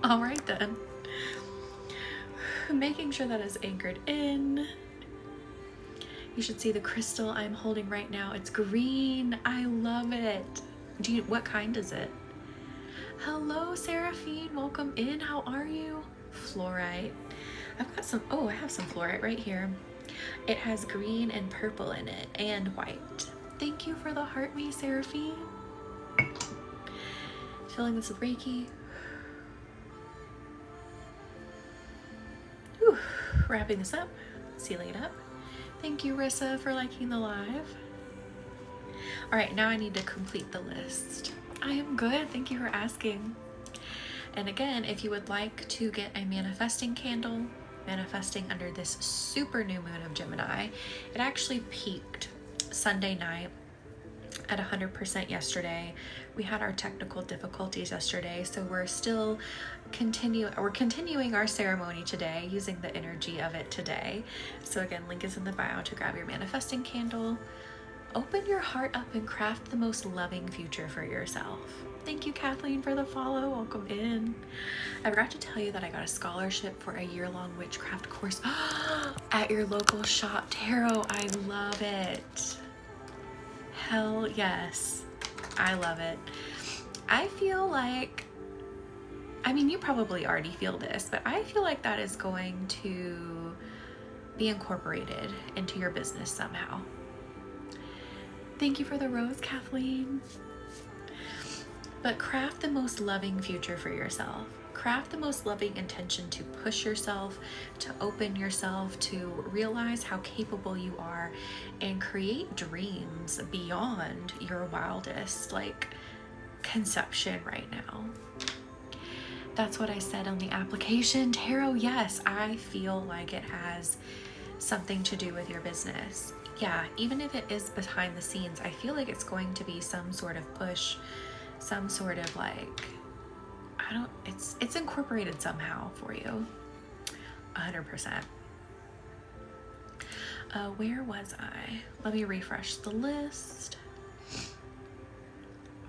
All right then. Making sure that is anchored in. You should see the crystal I'm holding right now. It's green. I love it. What kind is it? Hello, Seraphine. Welcome in. How are you? Fluorite. I've got some, I have some fluorite right here. It has green and purple in it and white. Thank you for the heart me, Seraphine. Filling this with Reiki. Whew. Wrapping this up, sealing it up. Thank you, Rissa, for liking the live. All right, now I need to complete the list. I am good, thank you for asking. And again, if you would like to get a manifesting candle, manifesting under this super new moon of Gemini, it actually peaked Sunday night at 100% yesterday. We had our technical difficulties yesterday, so we're still continuing our ceremony today using the energy of it today. So again, link is in the bio to grab your manifesting candle. Open your heart up and craft the most loving future for yourself. Thank you, Kathleen, for the follow. Welcome in. I forgot to tell you that I got a scholarship for a year-long witchcraft course at your local shop. Tarot, I love it. Hell yes. I love it. I feel like, I mean, you probably already feel this, but I feel like that is going to be incorporated into your business somehow. Thank you for the rose, Kathleen. But craft the most loving future for yourself. Craft the most loving intention to push yourself, to open yourself, to realize how capable you are, and create dreams beyond your wildest, like, conception right now. That's what I said on the application. Tarot, yes, I feel like it has something to do with your business. Yeah, even if it is behind the scenes, I feel like it's going to be some sort of push, some sort of like, it's incorporated somehow for you. 100%. Where was I? Let me refresh the list.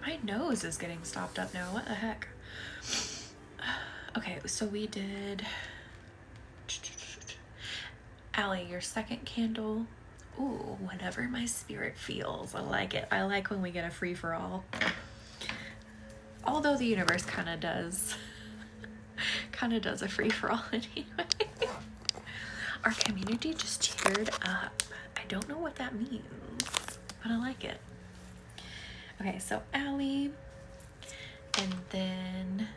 My nose is getting stopped up now. What the heck? Okay, so we did Allie, your second candle. Ooh, whatever my spirit feels. I like it. I like when we get a free-for-all. Although the universe kind of does a free-for-all anyway. Our community just cheered up. I don't know what that means, but I like it. Okay, so Allie, and then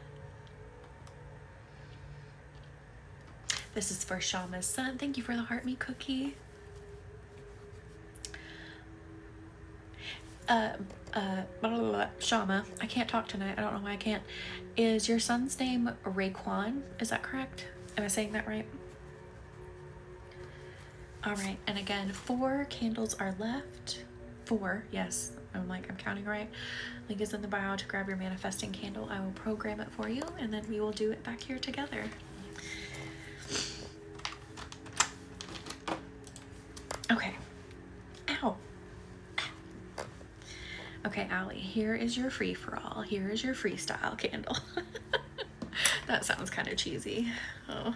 this is for Shama's son. Thank you for the heart me cookie. Shama, I can't talk tonight. I don't know why I can't. Is your son's name Raekwon? Is that correct? Am I saying that right? All right, and again, 4 candles are left. 4, yes. I'm counting right. Link is in the bio to grab your manifesting candle. I will program it for you, and then we will do it back here together. Okay. Ow. Okay, Allie, here is your free-for-all. Here is your freestyle candle. That sounds kind of cheesy. Oh.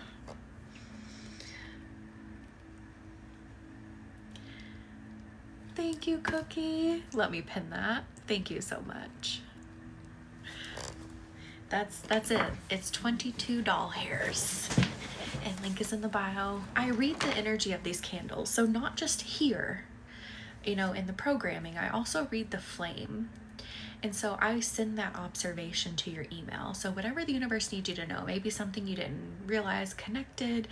Thank you, Cookie. Let me pin that. Thank you so much. That's it. It's 22 doll hairs. And link is in the bio. I read the energy of these candles, so not just here, you know, in the programming, I also read the flame. And so I send that observation to your email. So whatever the universe needs you to know, maybe something you didn't realize connected,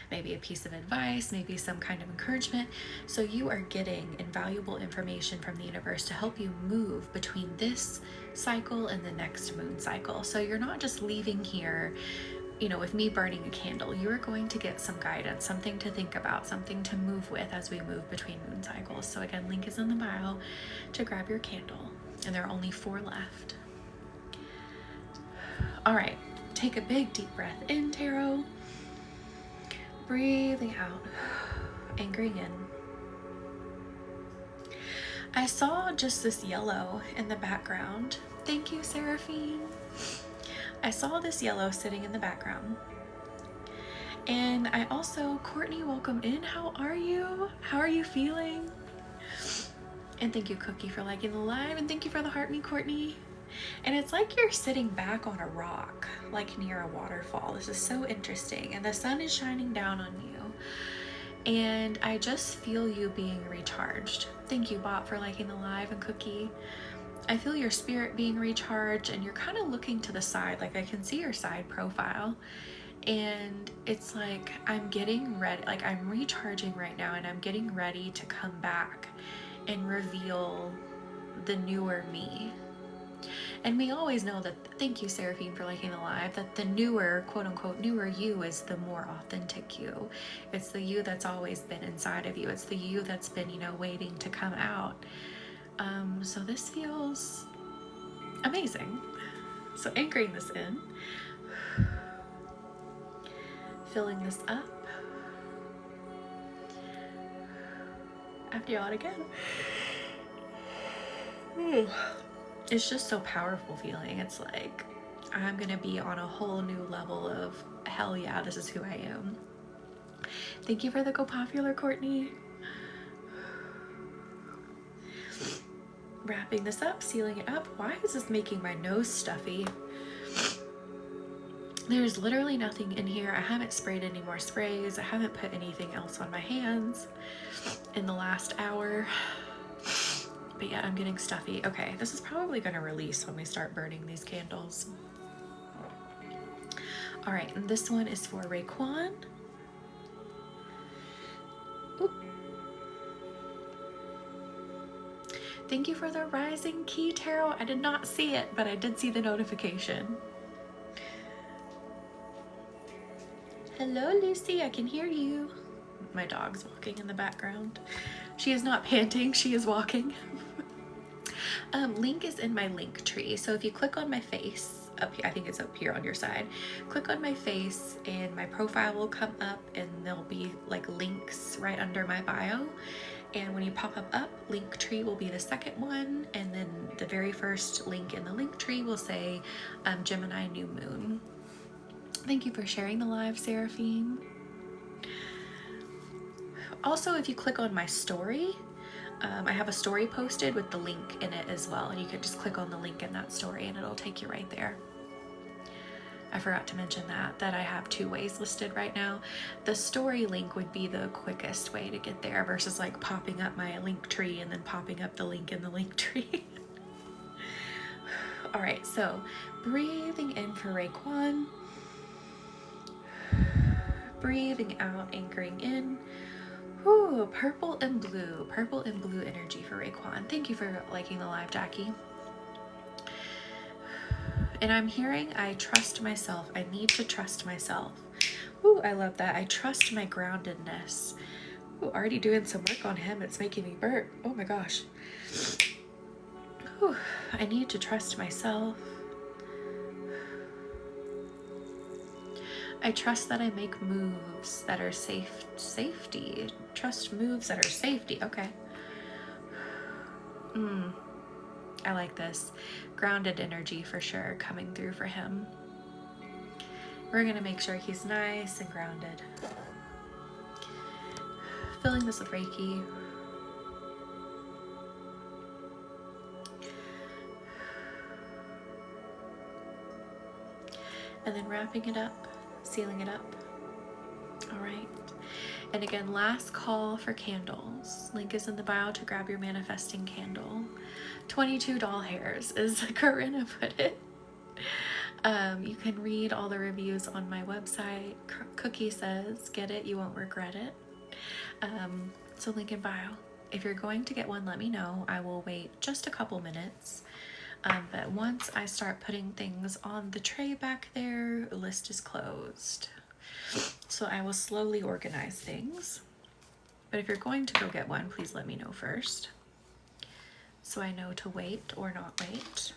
maybe a piece of advice, maybe some kind of encouragement. So you are getting invaluable information from the universe to help you move between this cycle and the next moon cycle. So you're not just leaving here, you know, with me burning a candle. You're going to get some guidance, something to think about, something to move with as we move between moon cycles. So again, link is in the bio to grab your candle. And there are only 4 left. All right, take a big deep breath in, Tarot. Breathing out, anchoring in. I saw just this yellow in the background. Thank you, Seraphine. I saw this yellow sitting in the background. And I also, Courtney, welcome in. How are you? How are you feeling? And thank you, Cookie, for liking the live. And thank you for the heart me, Courtney. And it's like you're sitting back on a rock, like near a waterfall. This is so interesting. And the sun is shining down on you. And I just feel you being recharged. Thank you, Bot, for liking the live, and Cookie. I feel your spirit being recharged, and you're kind of looking to the side. Like I can see your side profile. And it's like I'm getting ready, like I'm recharging right now, and I'm getting ready to come back and reveal the newer me. And we always know that, thank you, Seraphine, for liking the live, that the newer, quote unquote, newer you is the more authentic you. It's the you that's always been inside of you. It's the you that's been, you know, waiting to come out. So this feels amazing. So anchoring this in, filling this up. After y'all again. It's just so powerful feeling. It's like I'm gonna be on a whole new level of hell yeah, this is who I am. Thank you for the go popular, Courtney. Wrapping this up, sealing it up. Why is this making my nose stuffy? There's literally nothing in here. I haven't sprayed any more sprays. I haven't put anything else on my hands in the last hour. But yeah, I'm getting stuffy. Okay, this is probably gonna release when we start burning these candles. All right, and this one is for Raekwon. Oop. Thank you for the rising key, Tarot. I did not see it, but I did see the notification. Hello, Lucy, I can hear you. My dog's walking in the background. She is not panting, she is walking. Link is in my link tree. So if you click on my face, up here, I think it's up here on your side, click on my face and my profile will come up, and there'll be like links right under my bio. And when you pop up, link tree will be the second one, and then the very first link in the link tree will say Gemini new moon. Thank you for sharing the live, Seraphine. Also, if you click on my story, I have a story posted with the link in it as well, and you can just click on the link in that story and it'll take you right there. I forgot to mention that I have 2 ways listed right now. The story link would be the quickest way to get there versus like popping up my link tree and then popping up the link in the link tree. All right, so breathing in for Raekwon. Breathing out, anchoring in. Ooh, purple and blue energy for Raekwon. Thank you for liking the live, Jackie. And I'm hearing, I trust myself. I need to trust myself. Ooh, I love that. I trust my groundedness. Ooh, already doing some work on him. It's making me burp. Oh my gosh. Ooh, I need to trust myself. I trust that I make moves that are safety. Trust moves that are safety. Okay. I like this. Grounded energy for sure coming through for him. We're gonna make sure he's nice and grounded. Filling this with Reiki. And then wrapping it up, sealing it up. All right. And again, last call for candles. Link is in the bio to grab your manifesting candle. 22 doll hairs, as Corinna put it. You can read all the reviews on my website. Cookie says, get it, you won't regret it. So link in bio. If you're going to get one, let me know. I will wait just a couple minutes. But once I start putting things on the tray back there, the list is closed. So I will slowly organize things. But if you're going to go get one, please let me know first, so I know to wait or not wait.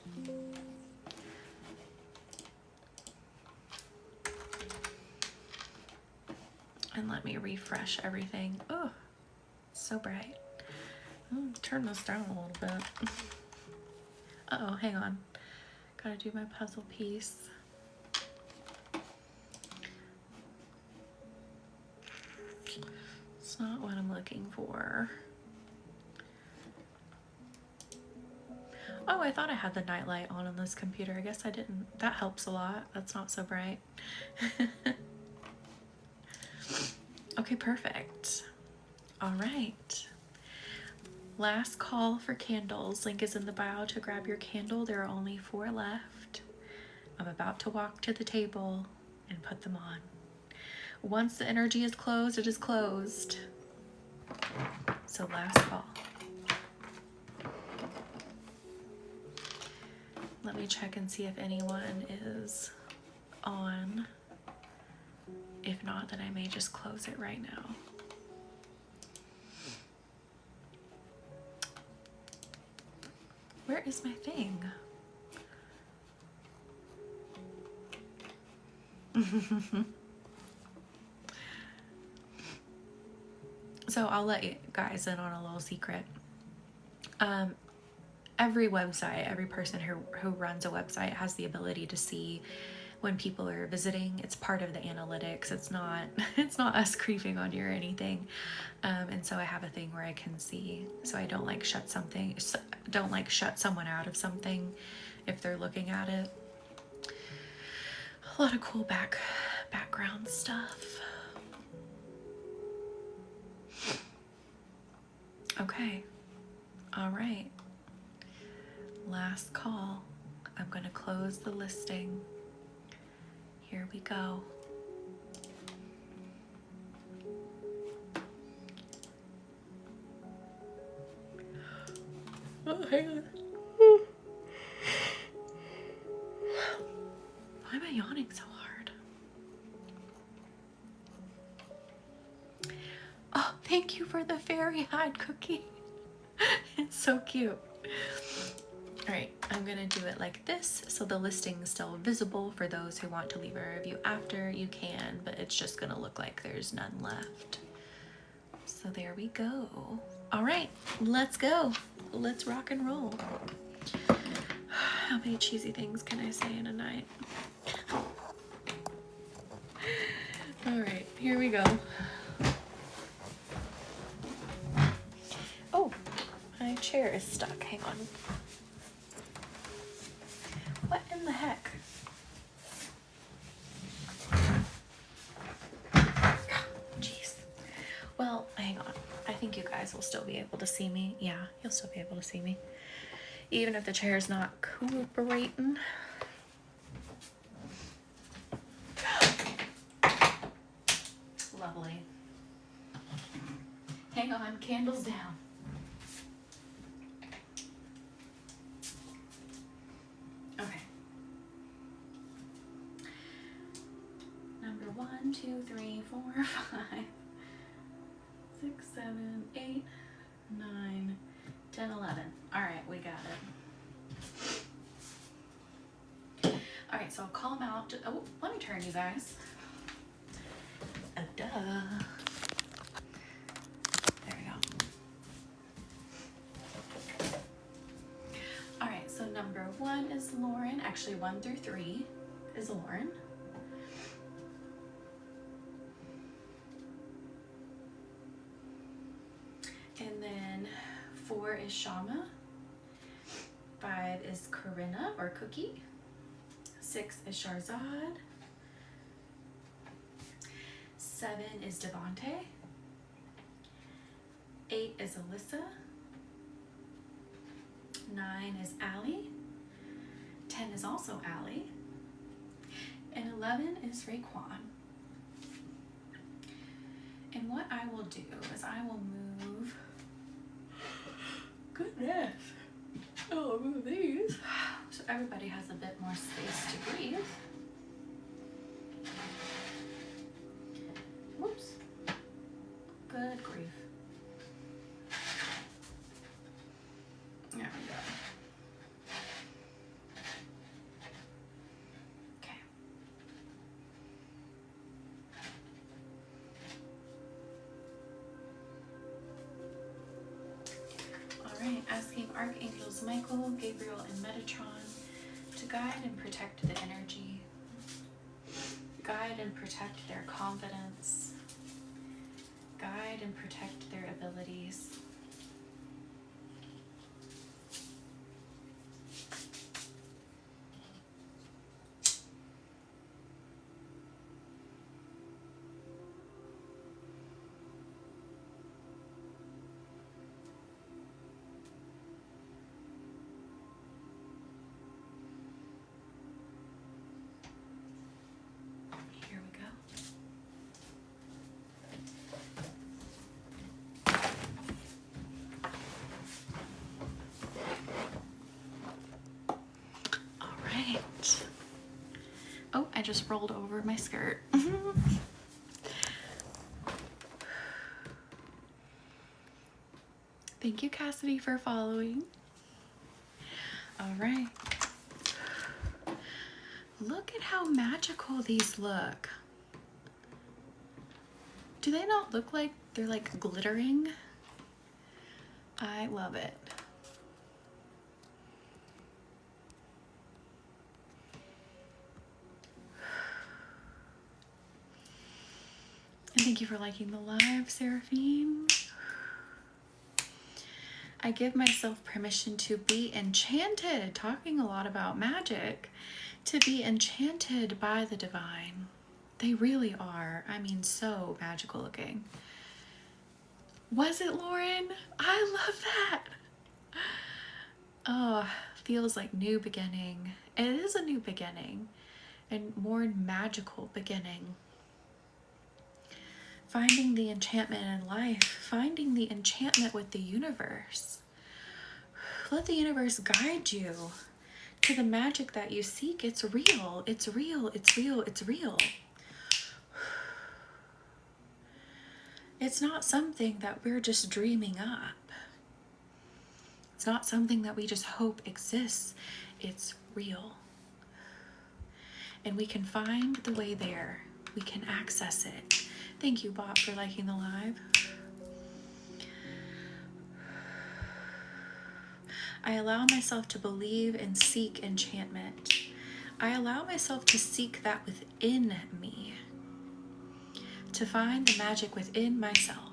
And let me refresh everything. Oh, so bright. Turn this down a little bit. Uh-oh, hang on. Gotta do my puzzle piece. It's not what I'm looking for. Oh, I thought I had the nightlight on this computer. I guess I didn't. That helps a lot. That's not so bright. Okay, perfect. All right. Last call for candles. Link is in the bio to grab your candle. There are only 4 left. I'm about to walk to the table and put them on. Once the energy is closed, it is closed. So last call. Let me check and see if anyone is on. If not, then I may just close it right now. Where is my thing? So I'll let you guys in on a little secret. Every website, every person who runs a website has the ability to see when people are visiting. It's part of the analytics. It's not us creeping on you or anything. And so I have a thing where I can see, so I don't like shut someone out of something if they're looking at it. A lot of cool background stuff. Okay. All right. Last call. I'm going to close the listing. Here we go. Oh, hang on. Why am I yawning so hard? Oh, thank you for the fairy hide cookie. It's so cute. All right, I'm gonna do it like this, so the listing's still visible for those who want to leave a review after. You can, but it's just gonna look like there's none left. So there we go. All right, let's go. Let's rock and roll. How many cheesy things can I say in a night? All right, here we go. Oh, my chair is stuck. Hang on. What in the heck? Jeez. Well, hang on. I think you guys will still be able to see me. Yeah, you'll still be able to see me. Even if the chair's not cooperating. Lovely. Hang on, candles down. Okay. Number 1, 2, 3, 4, 5, 6, 7, 8, 9, 10, 11. All right, we got it. All right, so I'll call them out. Oh, let me turn, you guys. Oh, duh. There we go. All right, so number 1 is Lauren. Actually, 1 through 3 is Lauren. And then 4 is Shama. 5 is Corinna or Cookie. 6 is Sharzad. 7 is Devante. 8 is Alyssa. 9 is Allie. 10 is also Allie. And 11 is Raekwon. And what I will do is I will move, goodness, I'll move these so everybody has a bit more space to breathe. Whoops. Good grief. There we go. Okay. All right, asking Archangels Michael, Gabriel, and Metatron to guide and protect the energy, guide and protect their confidence, guide and protect their abilities. Here we go. All right. Oh, I just rolled over my skirt. Thank you, Cassidy, for following. All right. Look at how magical these look. Do they not look like they're like glittering? I love it. And thank you for liking the live, Seraphine. I give myself permission to be enchanted, talking a lot about magic, to be enchanted by the divine. They really are. I mean, so magical looking. Was it, Lauren? I love that. Oh, feels like new beginning. It is a new beginning, and more magical beginning. Finding the enchantment in life, finding the enchantment with the universe. Let the universe guide you to the magic that you seek. It's real, it's real, it's real, it's real. It's not something that we're just dreaming up. It's not something that we just hope exists. It's real. And we can find the way there. We can access it. Thank you, Bob, for liking the live. I allow myself to believe and seek enchantment. I allow myself to seek that within me, to find the magic within myself.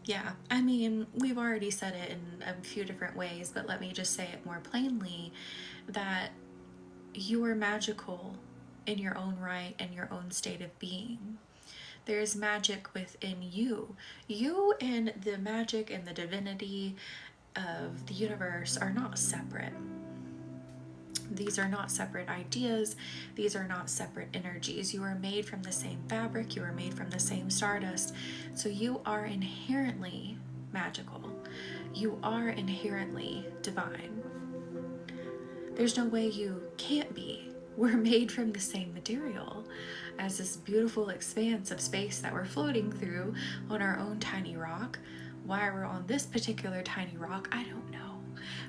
Yeah, I mean, we've already said it in a few different ways, but let me just say it more plainly, that you are magical in your own right and your own state of being. There's magic within you. You and the magic and the divinity of the universe are not separate. These are not separate ideas. These are not separate energies. You are made from the same fabric. You are made from the same stardust. So you are inherently magical. You are inherently divine. There's no way you can't be. We're made from the same material as this beautiful expanse of space that we're floating through on our own tiny rock. Why we're on this particular tiny rock, I don't know.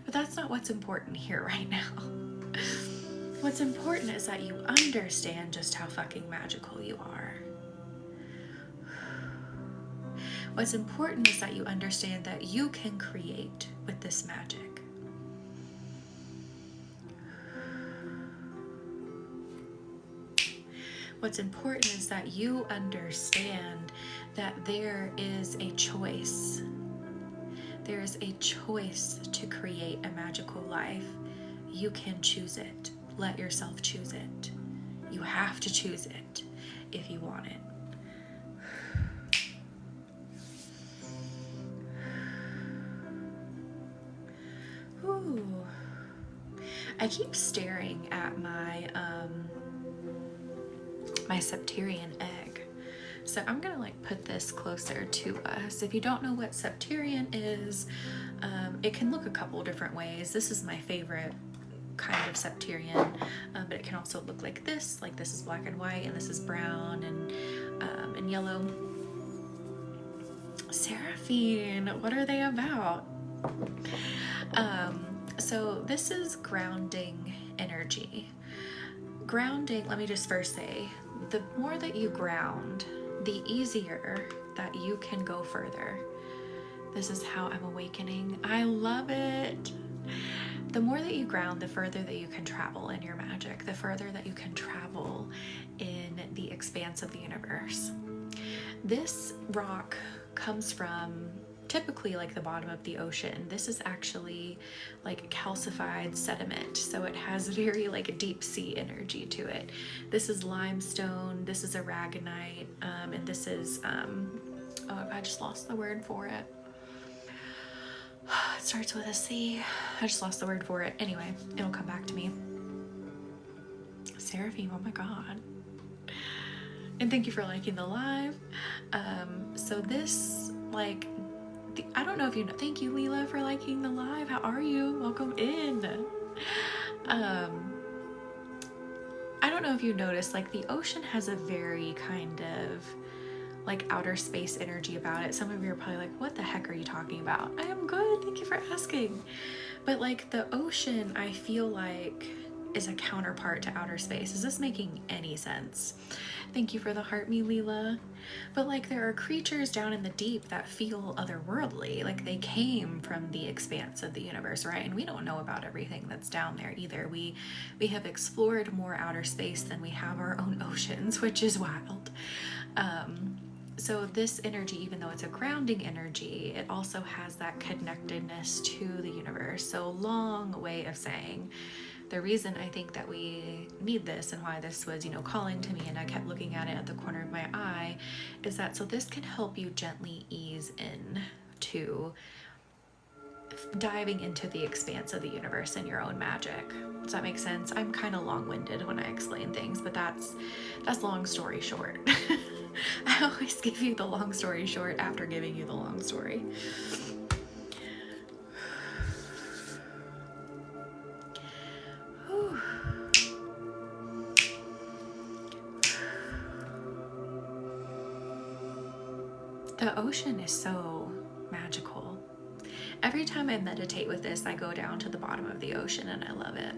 But that's not what's important here right now. What's important is that you understand just how fucking magical you are. What's important is that you understand that you can create with this magic. What's important is that you understand that there is a choice There's a choice to create a magical life. You can choose it. Let yourself choose it. You have to choose it if you want it. Ooh. I keep staring at my my septarian egg. So I'm gonna like put this closer to us. If you don't know what septarian is, it can look a couple different ways. This is my favorite kind of septarian, but it can also look like this is black and white, and this is brown and yellow. Seraphine, what are they about? So this is grounding energy. Grounding, let me just first say, the more that you ground, the easier that you can go further. This is how I'm awakening. I love it. The more that you ground, the further that you can travel in your magic, the further that you can travel in the expanse of the universe. This rock comes from typically like the bottom of the ocean. This is actually like calcified sediment, so it has very like deep sea energy to it. This is limestone, this is aragonite, and this is oh, I just lost the word for it. It starts with a C. I just lost the word for it. Anyway, it'll come back to me. Seraphim, oh my god. And thank you for liking the live. So this, like, I don't know if you know. Thank you, Leela, for liking the live. How are you? Welcome in. I don't know if you noticed, like, the ocean has a very kind of like outer space energy about it. Some of you are probably like, what the heck are you talking about? I am good, thank you for asking. But like the ocean, I feel like is a counterpart to outer space. Is this making any sense? Thank you for the heart, me Leela. But like there are creatures down in the deep that feel otherworldly, like they came from the expanse of the universe, right? And we don't know about everything that's down there either. We have explored more outer space than we have our own oceans, which is wild. So this energy, even though it's a grounding energy, it also has that connectedness to the universe. So long way of saying, the reason I think that we need this and why this was, calling to me and I kept looking at it at the corner of my eye is that so this can help you gently ease in to diving into the expanse of the universe and your own magic. Does that make sense? I'm kind of long-winded when I explain things, but that's long story short. I always give you the long story short after giving you the long story. Whew. The ocean is so magical. Every time I meditate with this, I go down to the bottom of the ocean and I love it.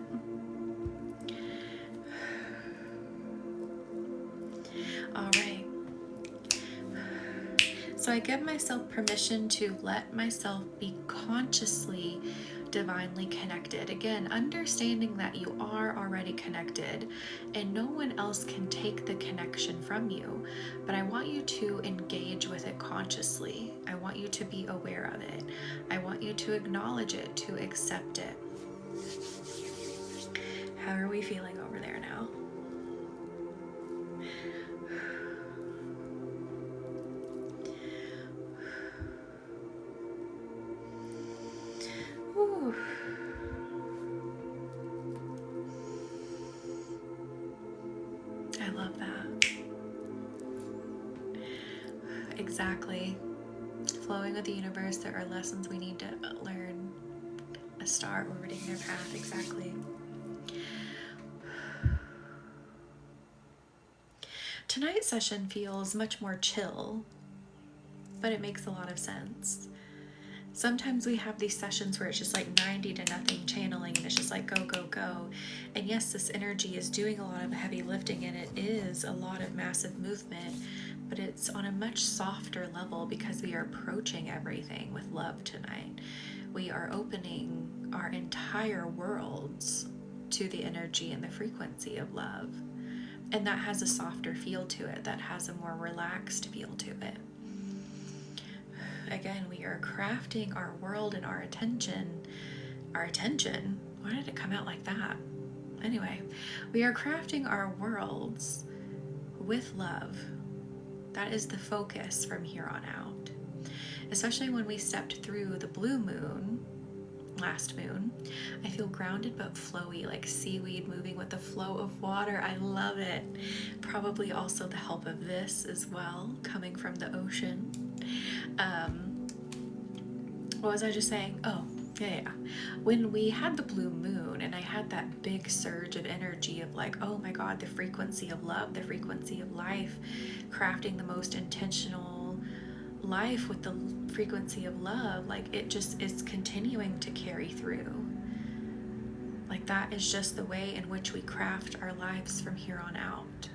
All right. So I give myself permission to let myself be consciously, divinely connected. Again, understanding that you are already connected and no one else can take the connection from you. But I want you to engage with it consciously. I want you to be aware of it. I want you to acknowledge it, to accept it. How are we feeling over there now? Ooh. I love that. Exactly. Flowing with the universe, there are lessons we need to learn. A star orbiting their path, exactly. Tonight's session feels much more chill, but it makes a lot of sense. Sometimes we have these sessions where it's just like 90 to nothing channeling and it's just like go, go, go. And yes, this energy is doing a lot of heavy lifting and it is a lot of massive movement, but it's on a much softer level because we are approaching everything with love tonight. We are opening our entire worlds to the energy and the frequency of love. And that has a softer feel to it, that has a more relaxed feel to it. again, we are crafting our world and our attention. Why did it come out like that? Anyway, we are crafting our worlds with love. That is the focus from here on out. Especially when we stepped through the blue moon, last moon, I feel grounded but flowy, like seaweed moving with the flow of water. I love it. Probably also the help of this as well, coming from the ocean. What was I just saying? Oh, yeah. When we had the blue moon and I had that big surge of energy of like, oh my God, the frequency of love, the frequency of life, crafting the most intentional life with the frequency of love, like it just is continuing to carry through. Like that is just the way in which we craft our lives from here on out.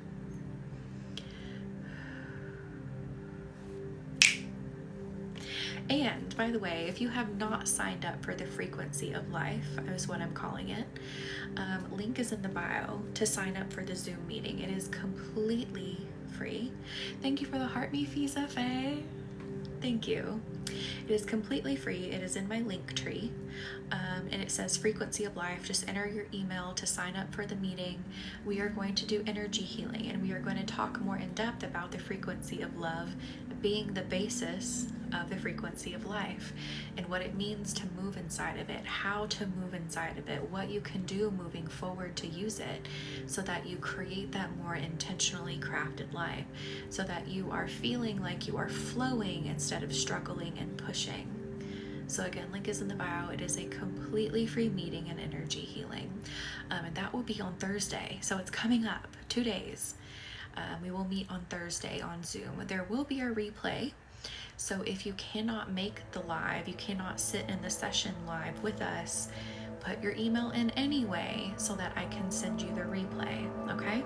And by the way, if you have not signed up for the frequency of life, is what I'm calling it, link is in the bio to sign up for the Zoom meeting. It is completely free. Thank you for the heart me, Fisa Faye. Thank you. It is completely free. It is in my link tree, and it says frequency of life. Just enter your email to sign up for the meeting. We are going to do energy healing, and we are going to talk more in depth about the frequency of love being the basis of the frequency of life and what it means to move inside of it, how to move inside of it, what you can do moving forward to use it so that you create that more intentionally crafted life, so that you are feeling like you are flowing instead of struggling and pushing. So again, link is in the bio. It is a completely free meeting and energy healing, and that will be on Thursday. So it's coming up 2 days. We will meet on Thursday on Zoom. There will be a replay. So if you cannot make the live, you cannot sit in the session live with us, put your email in anyway so that I can send you the replay, okay?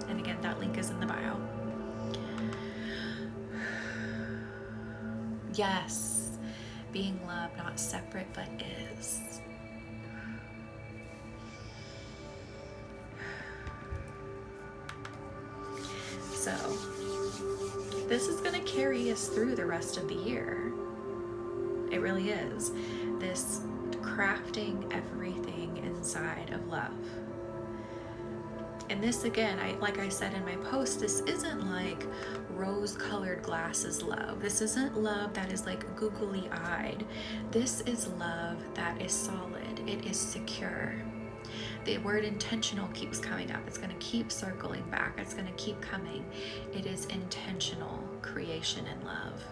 And again, that link is in the bio. Yes, being love, not separate, but is. So this is going to carry us through the rest of the year. It really is. This crafting everything inside of love. And this, again, like I said in my post, this isn't like rose-colored glasses love. This isn't love that is like googly-eyed. This is love that is solid. It is secure. The word intentional keeps coming up. It's going to keep circling back. It's going to keep coming. It is intentional creation and love.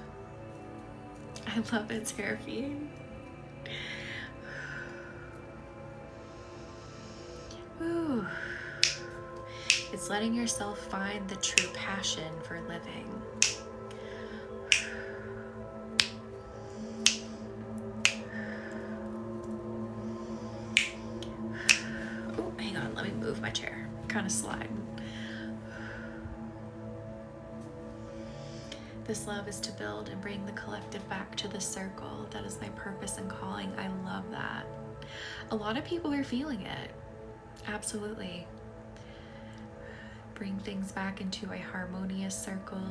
I love it, Seraphine. Ooh. It's letting yourself find the true passion for living. Oh, hang on, let me move my chair. Kind of sliding. This love is to build and bring the collective back to the circle. That is my purpose and calling. I love that. A lot of people are feeling it. Absolutely. Bring things back into a harmonious circle.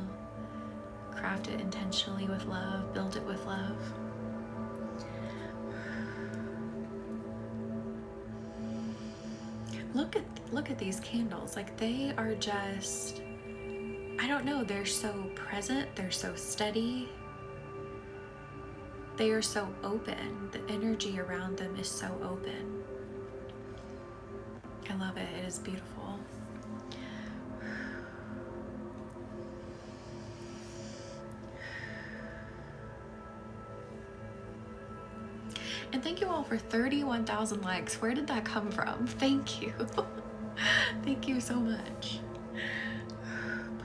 Craft it intentionally with love. Build it with love. Look at these candles. Like, they are just, I don't know, they're so present, they're so steady. They are so open. The energy around them is so open. I love it. It is beautiful. And thank you all for 31,000 likes. Where did that come from? Thank you. Thank you so much.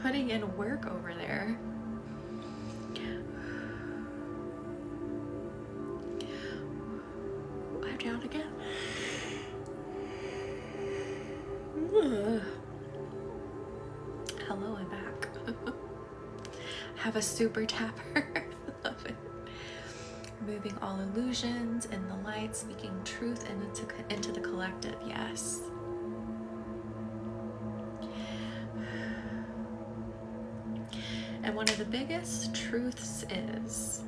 Putting in work over there. I'm down again. Hello, I'm back. Have a super tapper. Love it. Removing all illusions in the light, speaking truth into the collective. Yes. And one of the biggest truths is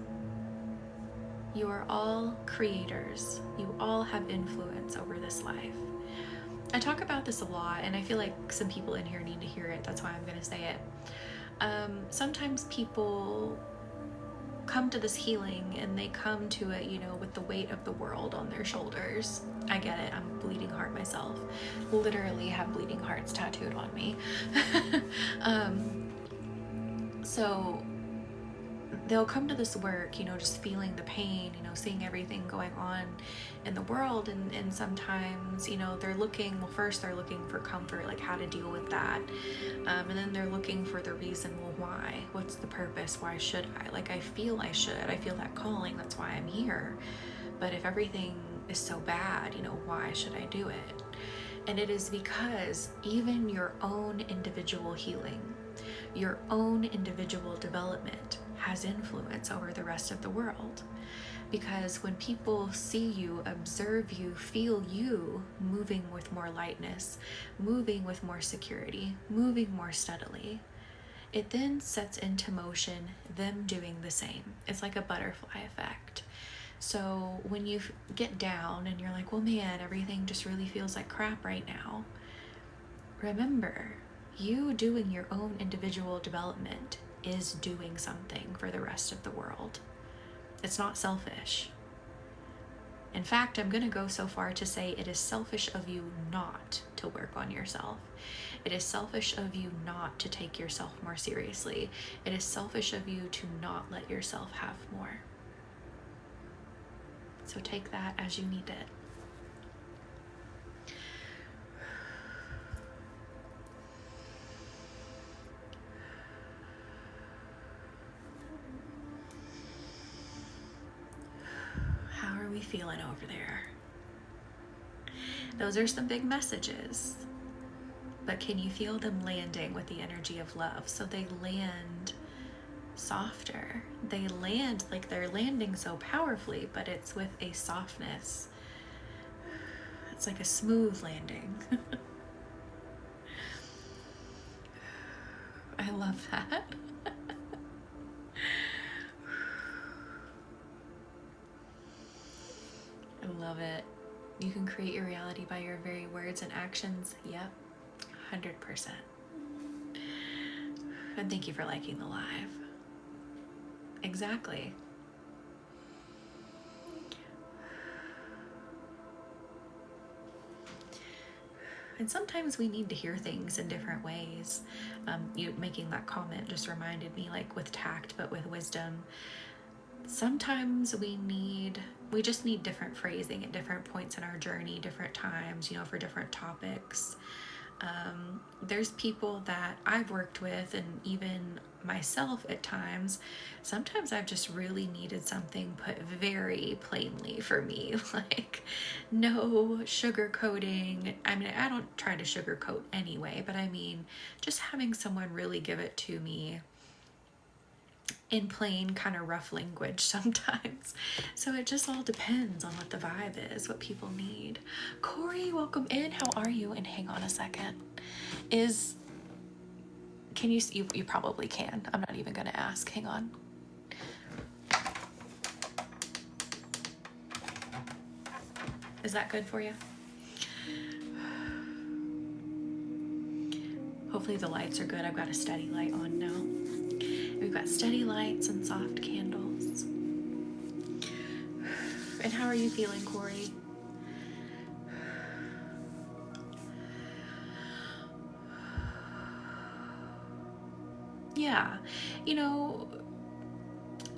You are all creators. You all have influence over this life. I talk about this a lot, and I feel like some people in here need to hear it. That's why I'm going to say it. Sometimes people come to this healing and they come to it, you know, with the weight of the world on their shoulders. I get it. I'm bleeding heart myself. Literally have bleeding hearts tattooed on me. So they'll come to this work, you know, just feeling the pain, you know, seeing everything going on in the world. And sometimes, you know, they're looking, well, first they're looking for comfort, like how to deal with that. And then they're looking for the reason, well, why? What's the purpose? Why should I? Like, I feel I should. I feel that calling. That's why I'm here. But if everything is so bad, you know, why should I do it? And it is because even your own individual healing, your own individual development has influence over the rest of the world. Because when people see you, observe you, feel you moving with more lightness, moving with more security, moving more steadily, it then sets into motion them doing the same. It's like a butterfly effect. So when you get down and you're like, well, man, everything just really feels like crap right now, remember, you doing your own individual development is doing something for the rest of the world. It's not selfish. In fact, I'm going to go so far to say it is selfish of you not to work on yourself. It is selfish of you not to take yourself more seriously. It is selfish of you to not let yourself have more. So take that as you need it. How are we feeling over there? Those are some big messages, but can you feel them landing with the energy of love? So they land softer. They land like they're landing so powerfully, but it's with a softness. It's like a smooth landing. I love that. I love it. You can create your reality by your very words and actions. Yep, 100%. And thank you for liking the live. Exactly. And sometimes we need to hear things in different ways. You making that comment just reminded me, like with tact, but with wisdom. Sometimes we just need different phrasing at different points in our journey, different times, you know, for different topics. There's people that I've worked with, and even myself at times, sometimes I've just really needed something put very plainly for me, like no sugarcoating. I mean, I don't try to sugarcoat anyway, but I mean, just having someone really give it to me in plain, kind of rough language sometimes. So it just all depends on what the vibe is, what people need. Corey, welcome in. How are you? And hang on a second. Can you probably can. I'm not even gonna ask. Hang on. Is that good for you? Hopefully the lights are good. I've got a steady light on now. We've got steady lights and soft candles. And how are you feeling, Corey? Yeah, you know,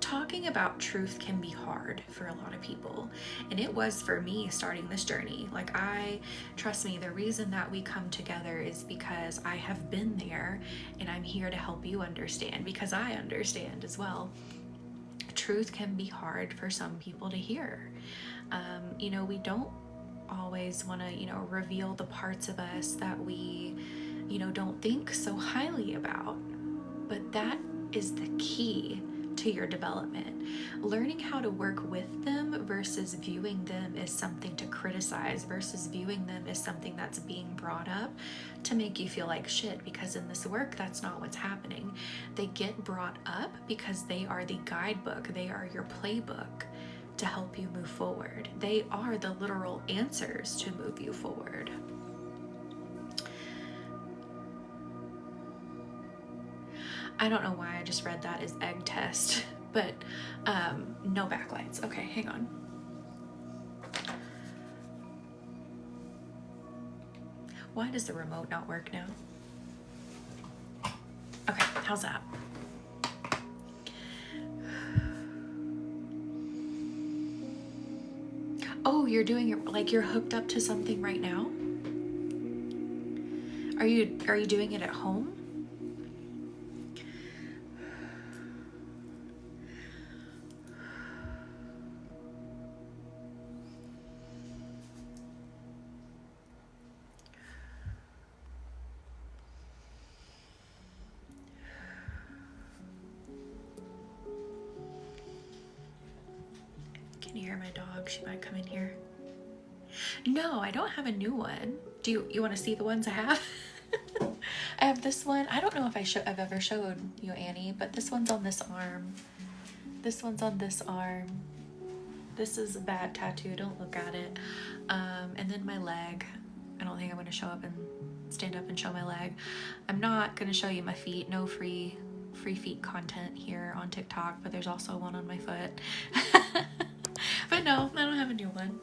talking about truth can be hard for a lot of people, and it was for me starting this journey. Like, trust me, the reason that we come together is because I have been there, and I'm here to help you understand, because I understand as well. Truth can be hard for some people to hear. You know, we don't always want to, you know, reveal the parts of us that we, you know, don't think so highly about. But that is the key to your development. Learning how to work with them versus viewing them as something to criticize, versus viewing them as something that's being brought up to make you feel like shit, because in this work, that's not what's happening. They get brought up because they are the guidebook, they are your playbook to help you move forward. They are the literal answers to move you forward. I don't know why I just read that as egg test, but no backlights. Okay, hang on. Why does the remote not work now? Okay, how's that? Oh, you're doing it like you're hooked up to something right now? Are you doing it at home? Can you hear my dog? She might come in here. No, I don't have a new one. Do you want to see the ones I have? I have this one. I don't know if I've ever showed you, Annie, but this one's on this arm. This one's on this arm. This is a bad tattoo. Don't look at it. And then my leg. I don't think I'm going to stand up and show my leg. I'm not going to show you my feet. No free feet content here on TikTok, but there's also one on my foot. But no, I don't have a new one.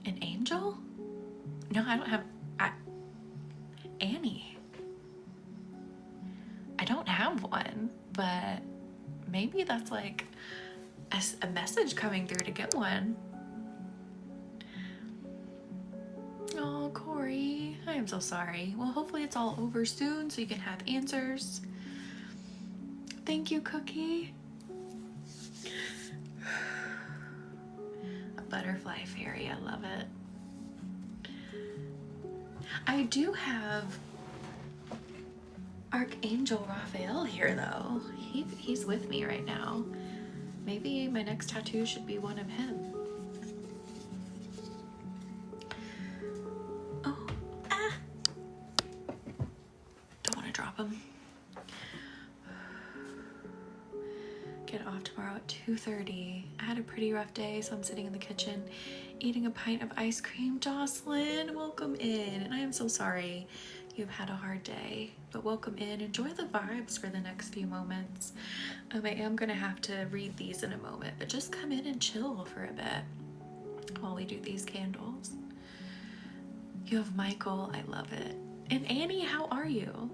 An angel? No, I don't have... Annie. I don't have one, but maybe that's like a message coming through to get one. Oh, Corey, I am so sorry. Well, hopefully it's all over soon so you can have answers. Thank you, Cookie. A butterfly fairy, I love it. I do have Archangel Raphael here though. He's with me right now. Maybe my next tattoo should be one of him. Oh, don't want to drop him. Get off tomorrow at 2:30. I had a pretty rough day, so I'm sitting in the kitchen eating a pint of ice cream. Jocelyn, welcome in. And I am so sorry you've had a hard day, but welcome in. Enjoy the vibes for the next few moments. I am gonna have to read these in a moment, but just come in and chill for a bit while we do these candles. You have Michael, I love it. And Annie, how are you?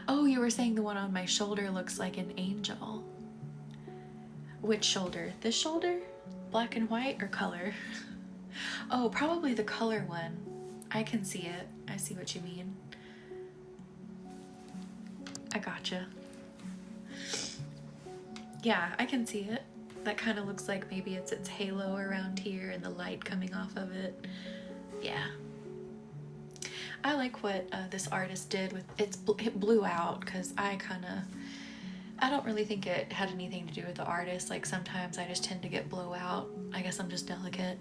Oh, you were saying the one on my shoulder looks like an angel. Which shoulder? This shoulder? Black and white or color? Oh, probably the color one. I can see it. I see what you mean. I gotcha. Yeah, I can see it. That kind of looks like maybe it's its halo around here and the light coming off of it. Yeah. I like what this artist did with it blew out, because I don't really think it had anything to do with the artist. Like sometimes I just tend to get blowout. I guess I'm just delicate.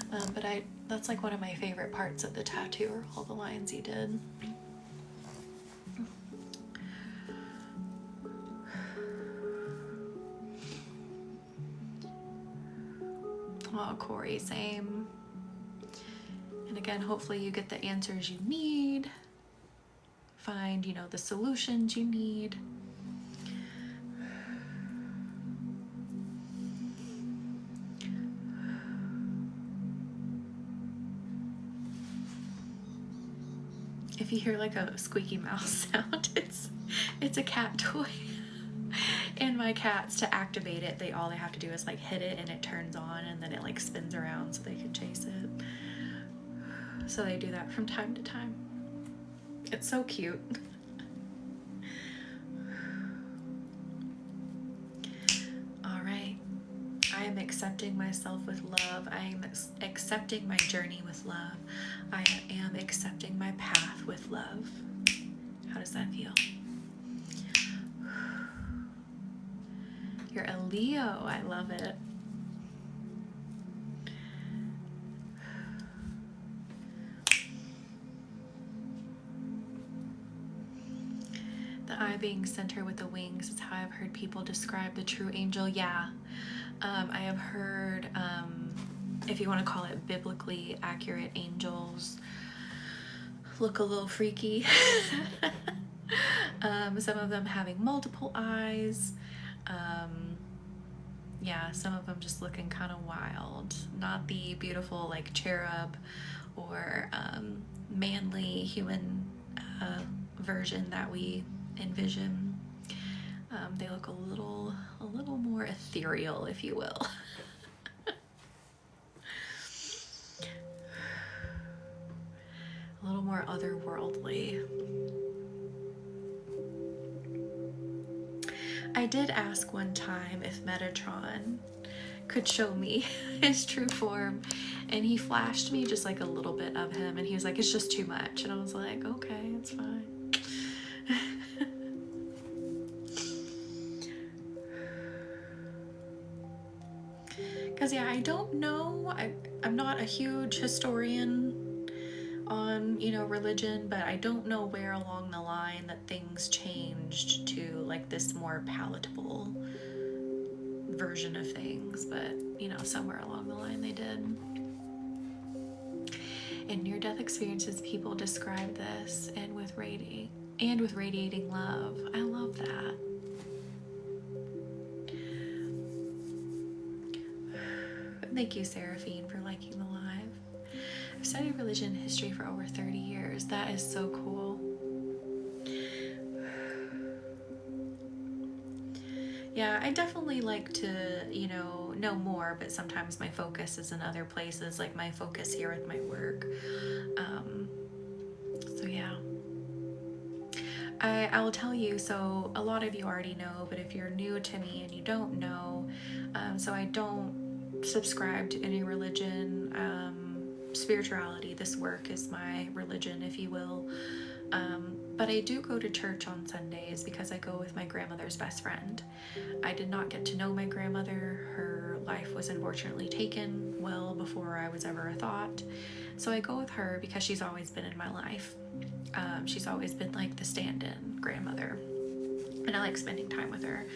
But that's like one of my favorite parts of the tattoo, are all the lines he did. Oh, Corey, same. And again, hopefully you get the answers you need. Find, the solutions you need. If you hear like a squeaky mouse sound, it's a cat toy. And my cats, to activate it, all they have to do is like hit it and it turns on, and then it like spins around so they can chase it. So they do that from time to time. It's so cute. All right. I am accepting myself with love. I am accepting my journey with love. I am accepting my path with love. How does that feel? You're a Leo. I love it. The high being center with the wings is how I've heard people describe the true angel. Yeah. I have heard, if you want to call it biblically accurate, angels look a little freaky. Some of them having multiple eyes. Yeah, some of them just looking kind of wild. Not the beautiful like cherub or manly human version that we envision. They look a little more ethereal, if you will. A little more otherworldly. I did ask one time if Metatron could show me his true form, and he flashed me just like a little bit of him, and he was like, it's just too much. And I was like, okay, it's fine. Because yeah, I don't know, I'm not a huge historian on, you know, religion, but I don't know where along the line that things changed to like this more palatable version of things, but you know, somewhere along the line they did. In near-death experiences, people describe this, and with radiating love. I love that. Thank you, Seraphine, for liking the live. I've studied religion and history for over 30 years. That is so cool. Yeah, I definitely like to, you know more, but sometimes my focus is in other places, like my focus here with my work. So yeah. I will tell you, so a lot of you already know, but if you're new to me and you don't know, so I don't subscribe to any religion, spirituality. This work is my religion, if you will. But I do go to church on Sundays because I go with my grandmother's best friend. I did not get to know my grandmother. Her life was unfortunately taken well before I was ever a thought. So I go with her because she's always been in my life. She's always been like the stand-in grandmother, and I like spending time with her.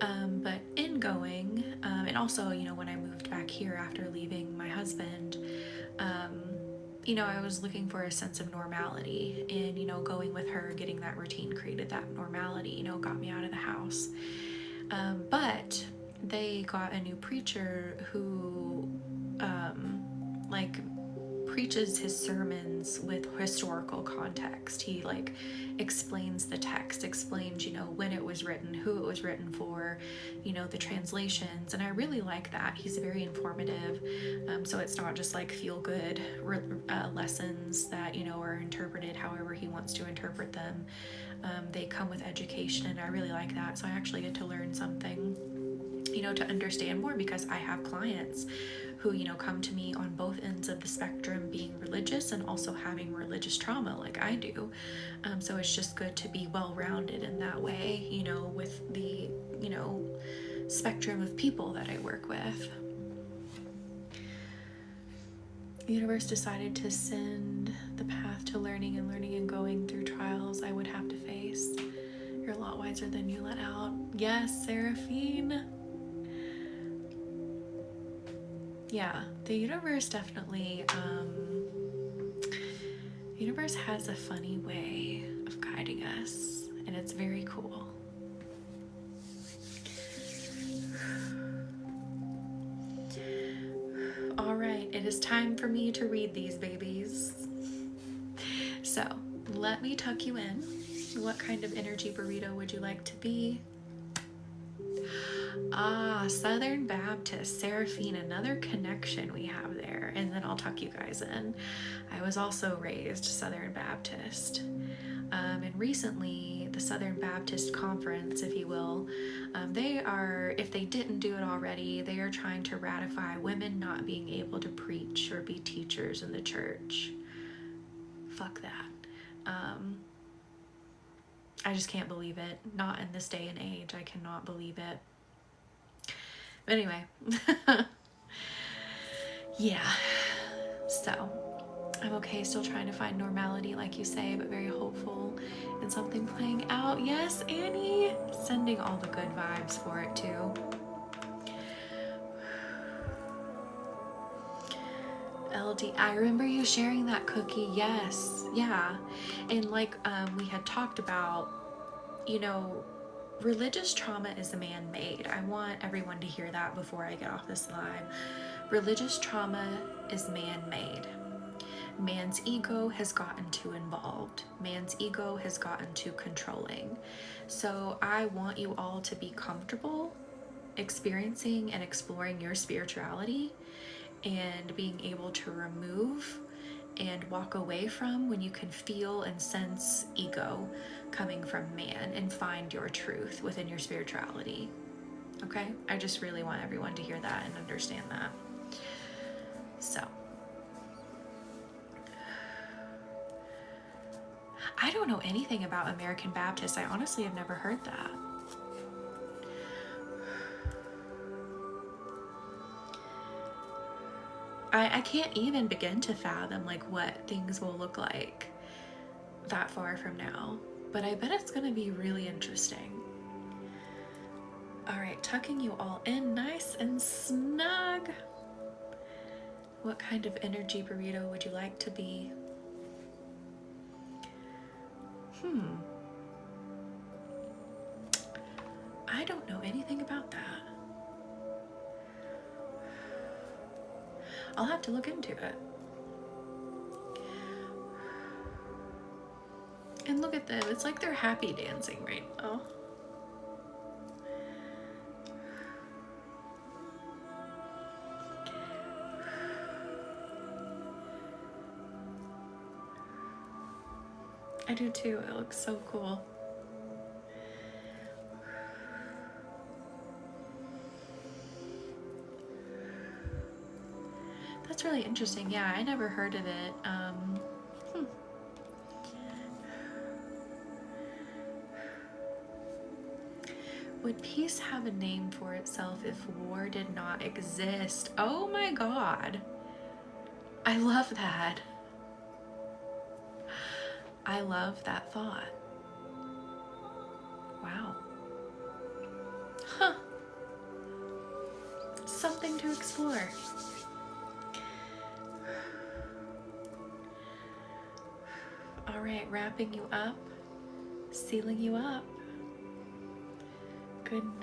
But in going, and also, you know, when I moved back here after leaving my husband, you know, I was looking for a sense of normality, and, you know, going with her, getting that routine created that normality, you know, got me out of the house. But they got a new preacher who, like, preaches his sermons with historical context. He like explains the text, explains, you know, when it was written, who it was written for, you know, the translations, and I really like that. He's very informative, so it's not just like feel good lessons that, you know, are interpreted however he wants to interpret them. They come with education, and I really like that. So I actually get to learn something, you know, to understand more, because I have clients who, you know, come to me on both ends of the spectrum, being religious and also having religious trauma like I do. So it's just good to be well-rounded in that way, you know, with the, you know, spectrum of people that I work with. The universe decided to send the path to learning and going through trials I would have to face. You're a lot wiser than you let out. Yes, Seraphine. Yeah, the universe definitely, the universe has a funny way of guiding us, and it's very cool. All right, it is time for me to read these babies. So let me tuck you in. What kind of energy burrito would you like to be? Ah, Southern Baptist, Seraphine, another connection we have there. And then I'll tuck you guys in. I was also raised Southern Baptist. And recently, the Southern Baptist Conference, if you will, they are, if they didn't do it already, they are trying to ratify women not being able to preach or be teachers in the church. Fuck that. I just can't believe it. Not in this day and age. I cannot believe it. But anyway, yeah, so I'm okay, still trying to find normality, like you say, but very hopeful in something playing out. Yes, Annie, sending all the good vibes for it too. LD, I remember you sharing that cookie. Yes, yeah. And like we had talked about, you know, religious trauma is man-made. I want everyone to hear that before I get off this live. Religious trauma is man-made. Man's ego has gotten too involved. Man's ego has gotten too controlling. So I want you all to be comfortable experiencing and exploring your spirituality and being able to remove and walk away from when you can feel and sense ego coming from man, and find your truth within your spirituality. Okay? I just really want everyone to hear that and understand that. So, I don't know anything about American Baptist. I honestly have never heard that. I can't even begin to fathom like what things will look like that far from now, but I bet it's going to be really interesting. All right, tucking you all in nice and snug. What kind of energy burrito would you like to be? I don't know anything about that. I'll have to look into it. And look at them. It's like they're happy dancing right now. I do too. It looks so cool. That's really interesting. Yeah, I never heard of it. Would peace have a name for itself if war did not exist? Oh my God. I love that. I love that thought. Wow. Huh. Something to explore. All right, wrapping you up, sealing you up. Good night.